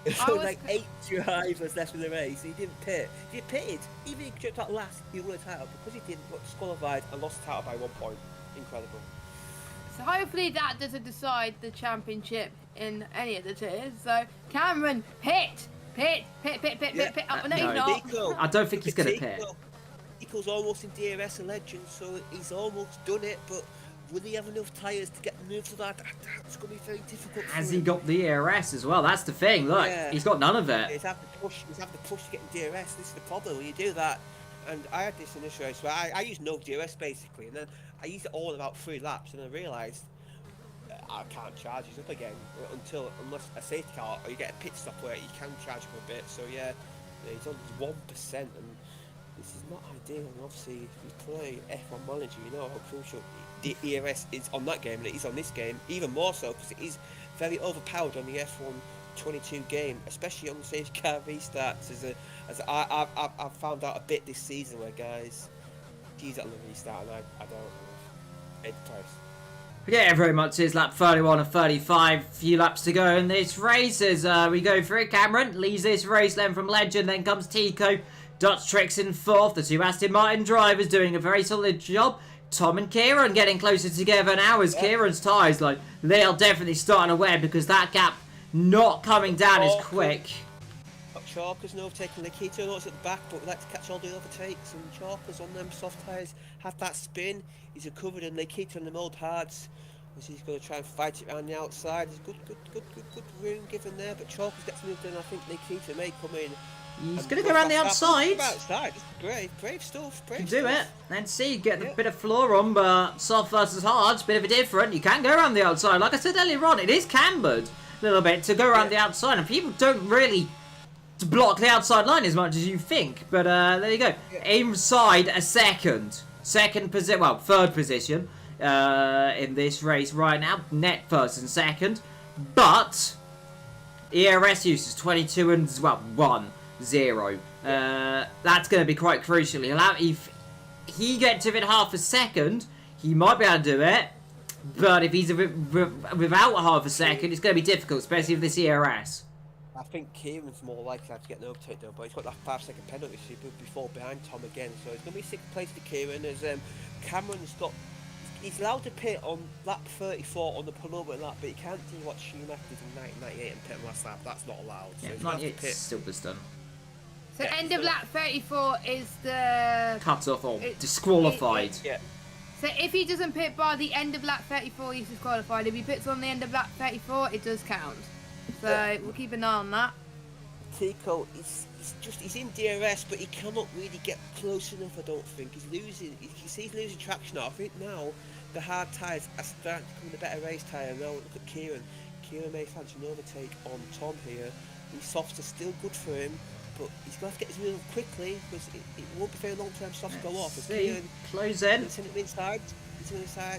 [SPEAKER 3] There was like 8 drivers left in the race. He didn't pit. If he pitted, even if he tripped out last, he would have title. Because he didn't, got disqualified and lost the title by 1 point. Incredible.
[SPEAKER 2] So hopefully that doesn't decide the championship in any of the tiers. So Cameron, pit up and
[SPEAKER 1] no, I don't think he's going to pit.
[SPEAKER 3] Nico's almost in DRS and Legend, so he's almost done it, but will he have enough tyres to get the move to that? That's going to be very difficult.
[SPEAKER 1] Has he got the ERS as well? That's the thing. Look, he's got none of it.
[SPEAKER 3] He's having to push to get in DRS. This is the problem when you do that. And I had this in this race where I used no DRS basically, and then I used it all in about 3 laps, and I realised I can't charge it up again unless a safety car or you get a pit stop where you can charge him a bit. So yeah, he's on 1%, and this is not ideal. And obviously, if you play F1 Manager, you know how crucial the ERS is on that game, and it is on this game even more so because it is very overpowered on the F1 22 game, especially on the safety car restarts. As I've found out a bit this season where guys use it on the restart, and I don't know. It's close.
[SPEAKER 1] Yeah, very much is lap 31 and 35. Few laps to go in this race as we go through. Cameron leads this race then from Legend. Then comes Tico. Dutch Tricks in 4th. The 2 Aston Martin drivers doing a very solid job. Tom and Kieran getting closer together now as Kieran's tyres, like, they are definitely starting to wear because that gap not coming down as quick.
[SPEAKER 3] Chalkers now taking Nikita notes at the back, but we like to catch all the overtakes, and Chalkers on them soft tyres have that spin. He's recovered, and Nikita on the old hards. As he's going to try and fight it around the outside. There's good room given there, but Chalkers gets moved in. I think Nikita may come in.
[SPEAKER 1] He's going to go around the outside.
[SPEAKER 3] Brave stuff.
[SPEAKER 1] Do it. Then see, get a bit of floor on, but soft versus hard's a bit of a different. You can go around the outside. Like I said earlier on, it is cambered a little bit to go around the outside, and people don't really block the outside line as much as you think. But there you go. Inside a third position in this race right now. Net first and second, but ERS uses 22 and 1-0. That's going to be quite crucial. If he gets within half a second, he might be able to do it. But if he's without half a second, it's going to be difficult, especially with this ERS.
[SPEAKER 3] I think Kieran's more likely to get an overtake though, but he's got that 5-second penalty, so he'll be fall behind Tom again. So it's going to be 6th place for Kieran, as he's allowed to pit on lap 34 on the penultimate lap, but he can't do what Schumacher did in 1998 and pit on last lap. That's not allowed. So
[SPEAKER 1] yeah, 98 Silverstone.
[SPEAKER 2] So end of lap 34 is the
[SPEAKER 1] cut off or disqualified.
[SPEAKER 2] Yeah. So if he doesn't pit by the end of lap 34, he's disqualified. If he pits on the end of lap 34, it does count. So we'll keep an eye on that.
[SPEAKER 3] Tico, he's in DRS, but he cannot really get close enough. I don't think he's losing. He's losing traction now. I think now the hard tyres are starting to become the better race tyre. Now look at Kieran. Kieran may fancy an overtake on Tom here. These softs are still good for him, but he's going to have to get his wheel up quickly because it won't be very long time softs go off.
[SPEAKER 1] Kieran, close in.
[SPEAKER 3] He's inside.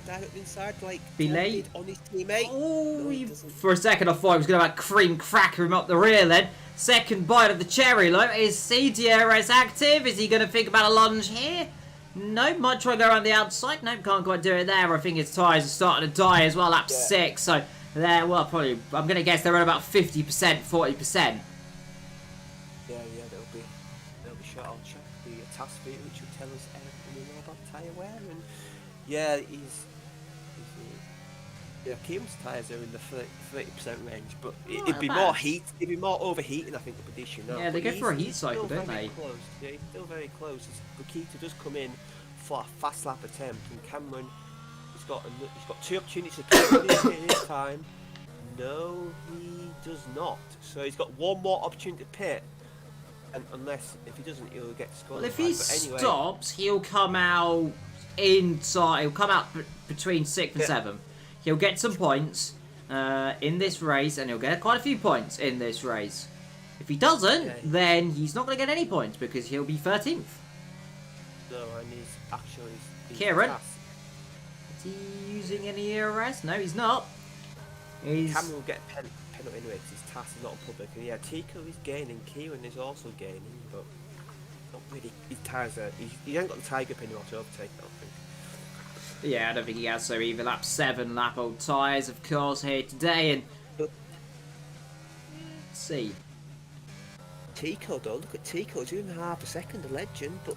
[SPEAKER 3] Directly inside, like
[SPEAKER 1] Belay
[SPEAKER 3] on his teammate.
[SPEAKER 1] Oh, no, for a second I thought he was going to cream cracker him up the rear then. Second bite of the cherry, though. Is CDRS active? Is he going to think about a lunge here? No, might try and go around the outside. No, can't quite do it there. I think his tyres are starting to die as well. Lap 6, so there. Well, probably. I'm going to guess they're at about 50%, 40%.
[SPEAKER 3] Yeah, they'll be shot. I'll check the task feed, which will tell us everything we know about tyre wear. And yeah, Kieran's tyres are in the 30% range, but it'd be more heat. It'd be more overheating, I think, the prediction.
[SPEAKER 1] Yeah, they go for a heat cycle, don't they?
[SPEAKER 3] Close. Yeah, he's still very close. Nikita does come in for a fast lap attempt, and Cameron, he's got 2 opportunities to pit this time. No, he does not. So he's got 1 more opportunity to pit, and if he doesn't, he'll get scored.
[SPEAKER 1] Well, if he stops, he'll come out inside. He'll come out between 6th and 7th. He'll get some points in this race, and he'll get quite a few points in this race. If he doesn't, then he's not going to get any points because he'll be 13th.
[SPEAKER 3] No, and he's actually...
[SPEAKER 1] Kieran? Is he using any ERS? No, he's not.
[SPEAKER 3] Cameron will get a penalty anyway because his task is not public. And yeah, Tico is gaining, Kieran is also gaining, but not really. His tyres are... He hasn't got the tyre grip anymore to overtake, I don't think.
[SPEAKER 1] Yeah, I don't think he has, so either lap 7, lap old tyres, of course, here today, and... Let's see.
[SPEAKER 3] Tico, though, look at Tico, 2.5 a second, a legend, but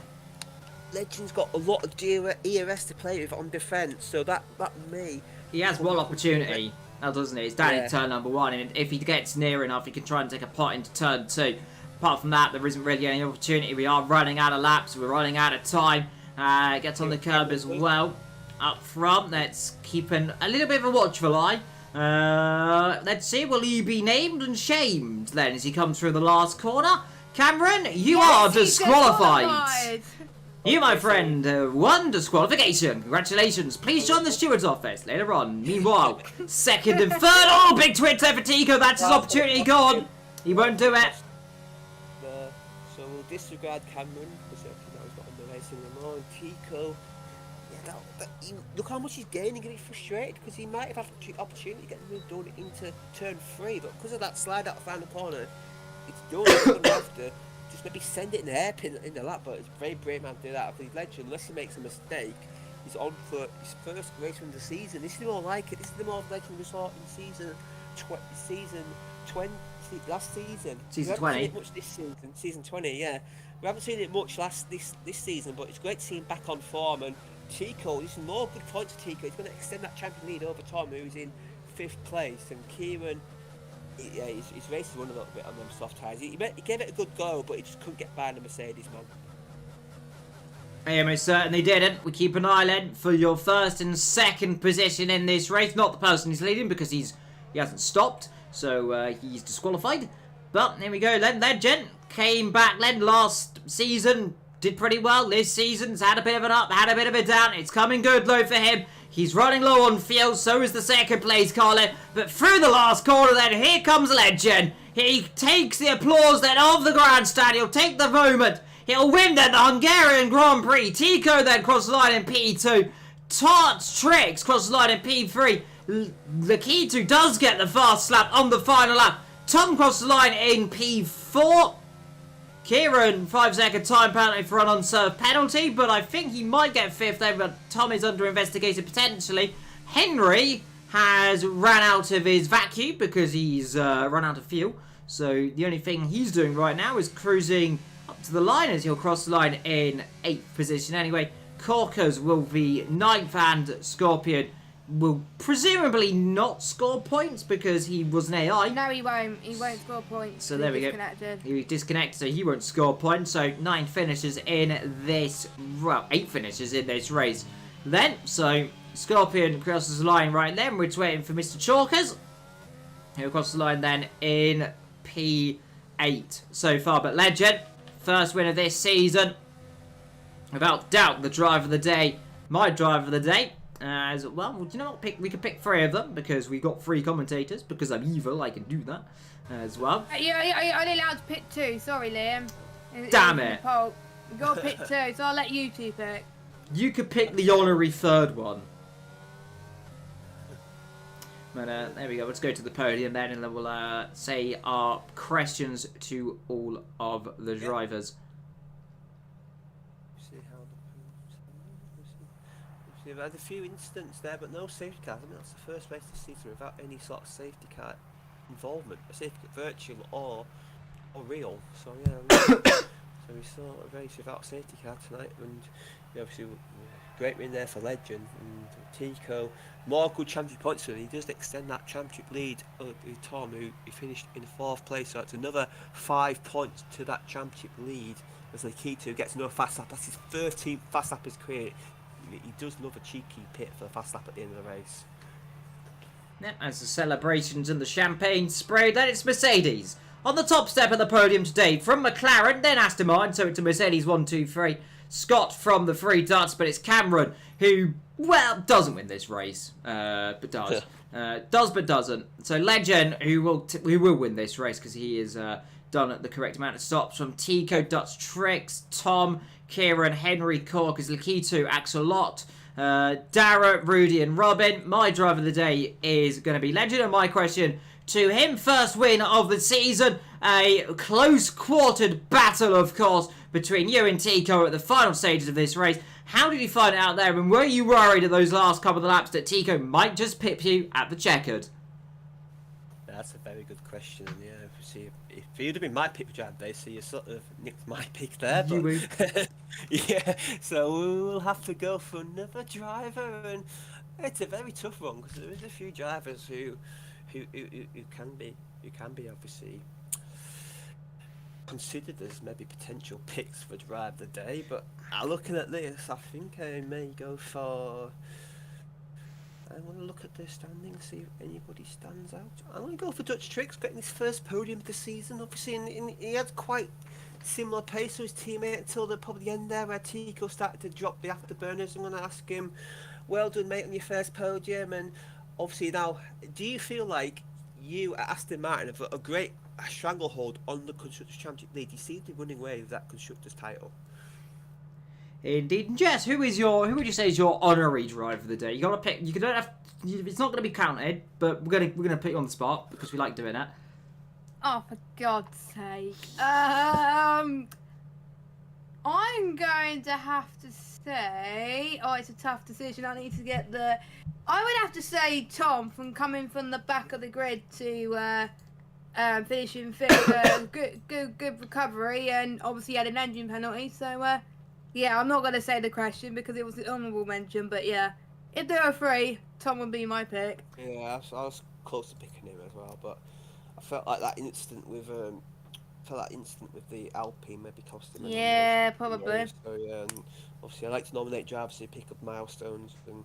[SPEAKER 3] Legend's got a lot of ERS to play with on defence, so that may...
[SPEAKER 1] He has one opportunity, now doesn't he? It's down in turn number 1, and if he gets near enough, he can try and take a pot into turn 2. Apart from that, there isn't really any opportunity. We are running out of laps, we're running out of time. Gets on the curb as well. Up front, let's keep a little bit of a watchful eye. Let's see, will he be named and shamed then as he comes through the last corner? Cameron, you are disqualified. You, my friend, won disqualification. Congratulations. Please join the steward's office later on. Meanwhile, 2nd and 3rd. Oh, big twitch there for Tico. That's his opportunity gone. He won't do it.
[SPEAKER 3] So we'll disregard Cameron because now he's not on the race anymore. And Tico... Look how much he's gaining, getting frustrated because he might have had the opportunity to get the move done into turn 3, but because of that slide out around the corner, it's done. He's going to have to just maybe send it in the hairpin in the lap, but it's very brave man to do that. But he's Legend, unless he makes a mistake, he's on for his first race of the season. This is more like it. This is the more Legend we saw in season 20. Last season.
[SPEAKER 1] Season 20.
[SPEAKER 3] We haven't seen it much this season. Season 20, yeah. We haven't seen it much this season, but it's great to see him back on form. And Tico, there's more good points for Tico. He's going to extend that champion lead over Tom, who's in 5th place, and Kieran, yeah, his race has run a little bit on them soft tyres. He gave it a good go, but he just couldn't get by the Mercedes, man.
[SPEAKER 1] Yeah, most certainly didn't. We keep an eye then for your first and second position in this race. Not the person who's leading because he hasn't stopped, so he's disqualified. But here we go, Len Legend came back then last season, did pretty well. This season's had a bit of an up, had a bit of a down. It's coming good though for him. He's running low on fuel, so is the second place Colin. But through the last corner then, here comes Legend. He takes the applause then of the grandstand. He'll take the moment. He'll win then the Hungarian Grand Prix. Tico then cross the line in P2. Tarts Tricks cross the line in P3. Lakitu does get the fast lap on the final lap. Tom crosses the line in P4. Kieran, 5-second time penalty for an unserved penalty, but I think he might get 5th there, but Tom is under investigation potentially. Henry has ran out of his vacuum because he's run out of fuel. So the only thing he's doing right now is cruising up to the line as he'll cross the line in 8th position. Anyway, Corcas will be 9th and Scorpion will presumably not score points because he was an AI.
[SPEAKER 2] No, he won't. He won't score points.
[SPEAKER 1] So there we go. He was disconnected, so he won't score points. So 9 finishes in this, well, 8 finishes in this race. Then, so Scorpion crosses the line right then. We're just waiting for Mr. Chalkers. He'll cross the line then in P8 so far. But Legend, first win of this season. Without doubt, the driver of the day, my driver of the day. As well, do you know what? We can pick 3 of them because we got 3 commentators. Because I'm evil, I can do that as well.
[SPEAKER 2] You're only allowed to pick 2. Sorry, Liam.
[SPEAKER 1] Damn it!
[SPEAKER 2] You got to pick 2, so I'll let you 2 pick.
[SPEAKER 1] You could pick the honorary 3rd one. But there we go. Let's go to the podium then, and then we'll say our questions to all of the drivers.
[SPEAKER 3] We've had a few incidents there, but no safety cars. I mean, that's the first race this season without any sort of safety car involvement, a safety car, virtual or real. So yeah, so we saw a race without safety car tonight, and obviously great win there for Legend and Tico. More good championship points for him. He does extend that championship lead with Tom, who finished in 4th place. So it's another 5 points to that championship lead as Lakitu gets another fast lap. That's his 13th fast lap of his career. He does love a cheeky pit for the fast lap at the end of the race.
[SPEAKER 1] Yep, as the celebrations and the champagne spray, then it's Mercedes. On the top step of the podium today, from McLaren, then Aston Martin, so it's a Mercedes 1, 2, 3. Scott from the 3 darts, but it's Cameron who, well, doesn't win this race, but does. Does but doesn't. So Legend, who will win this race because he is done at the correct amount of stops. From Tico, Dutch Tricks, Tom, Kieran, Henry, Corcas, Lakitu, Axelot, Dara, Rudy and Robin. My driver of the day is going to be Legend, and my question to him, first win of the season. A close-quartered battle, of course, between you and Tico at the final stages of this race. How did you find it out there, and were you worried at those last couple of laps that Tico might just pip you at the checkered?
[SPEAKER 3] That's a very good question. Yeah, see, if you'd have been my pick job day, so you sort of nicked my pick there. But yeah, so we'll have to go for another driver, and it's a very tough one because there is a few drivers who can be obviously considered as maybe potential picks for driver of the day. But looking at this, I think I may go for. I want to look at the standings, see if anybody stands out. I'm going to go for Dutch Tricks, getting his first podium of the season. Obviously, he had quite similar pace to his teammate until probably the end there, where Tico started to drop the afterburners. I'm going to ask him, well done, mate, on your first podium. And obviously now, do you feel like you at Aston Martin have got a great stranglehold on the Constructors' Championship League? You seem to be running away with that Constructors' title.
[SPEAKER 1] Indeed. Jess, who would you say is your honorary driver of the day? You got to pick. You don't have. It's not going to be counted, but we're gonna put you on the spot because we like doing it.
[SPEAKER 2] Oh, for God's sake! I'm going to have to say. Oh, it's a tough decision. I need to get the. I would have to say Tom from coming from the back of the grid to finishing fifth. Good recovery, and obviously had an engine penalty. So Yeah, I'm not going to say the question because it was an honourable mention, but yeah. If there were 3, Tom would be my pick.
[SPEAKER 3] Yeah, I was close to picking him as well, but I felt like that instant with the Alpine maybe cost him.
[SPEAKER 2] Yeah, probably.
[SPEAKER 3] So yeah, and obviously I like to nominate drivers who pick up milestones, and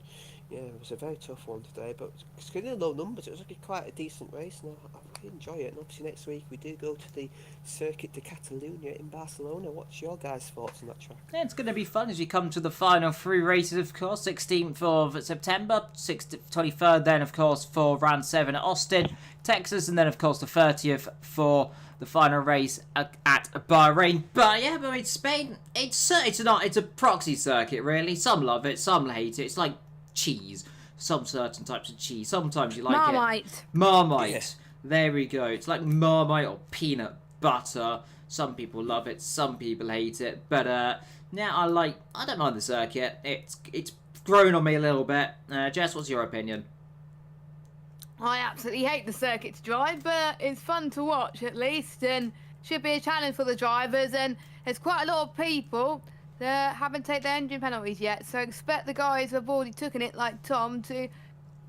[SPEAKER 3] yeah, it was a very tough one today. But considering the low numbers, it was like quite a decent race, and I really enjoy it. And obviously next week we do go to the Circuit de Catalunya in Barcelona. What's your guys' thoughts on that track?
[SPEAKER 1] Yeah, it's going to be fun as you come to the final 3 races, of course. 16th of September, 23rd then, of course, for round 7 at Austin, Texas, and then, of course, the 30th for the final race at Bahrain. But yeah, but it's Spain. It's a proxy circuit, really. Some love it, some hate it. It's like cheese. Some certain types of cheese. Sometimes you like
[SPEAKER 2] Marmite.
[SPEAKER 1] Marmite.
[SPEAKER 3] Yeah.
[SPEAKER 1] There we go. It's like Marmite or peanut butter. Some people love it, some people hate it. But now I don't mind the circuit. It's grown on me a little bit. Jess, what's your opinion?
[SPEAKER 2] I absolutely hate the circuit to drive, but it's fun to watch at least, and should be a challenge for the drivers. And there's quite a lot of people that haven't taken their engine penalties yet, so expect the guys who have already taken it, like Tom, to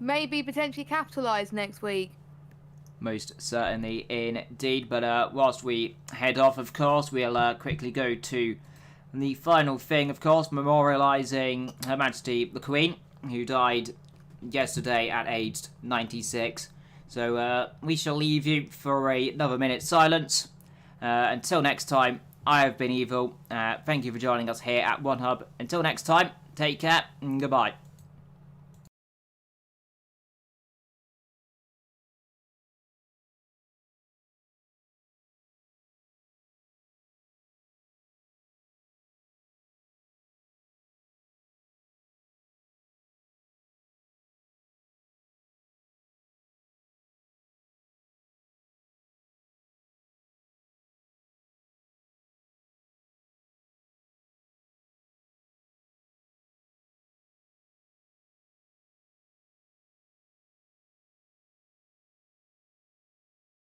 [SPEAKER 2] maybe potentially capitalise next week.
[SPEAKER 1] Most certainly indeed. But whilst we head off, of course, we'll quickly go to the final thing, of course, memorialising Her Majesty the Queen, who died yesterday at aged 96. So we shall leave you for another minute's silence. Until next time, I have been Evil. Thank you for joining us here at One Hub. Until next time, take care and goodbye.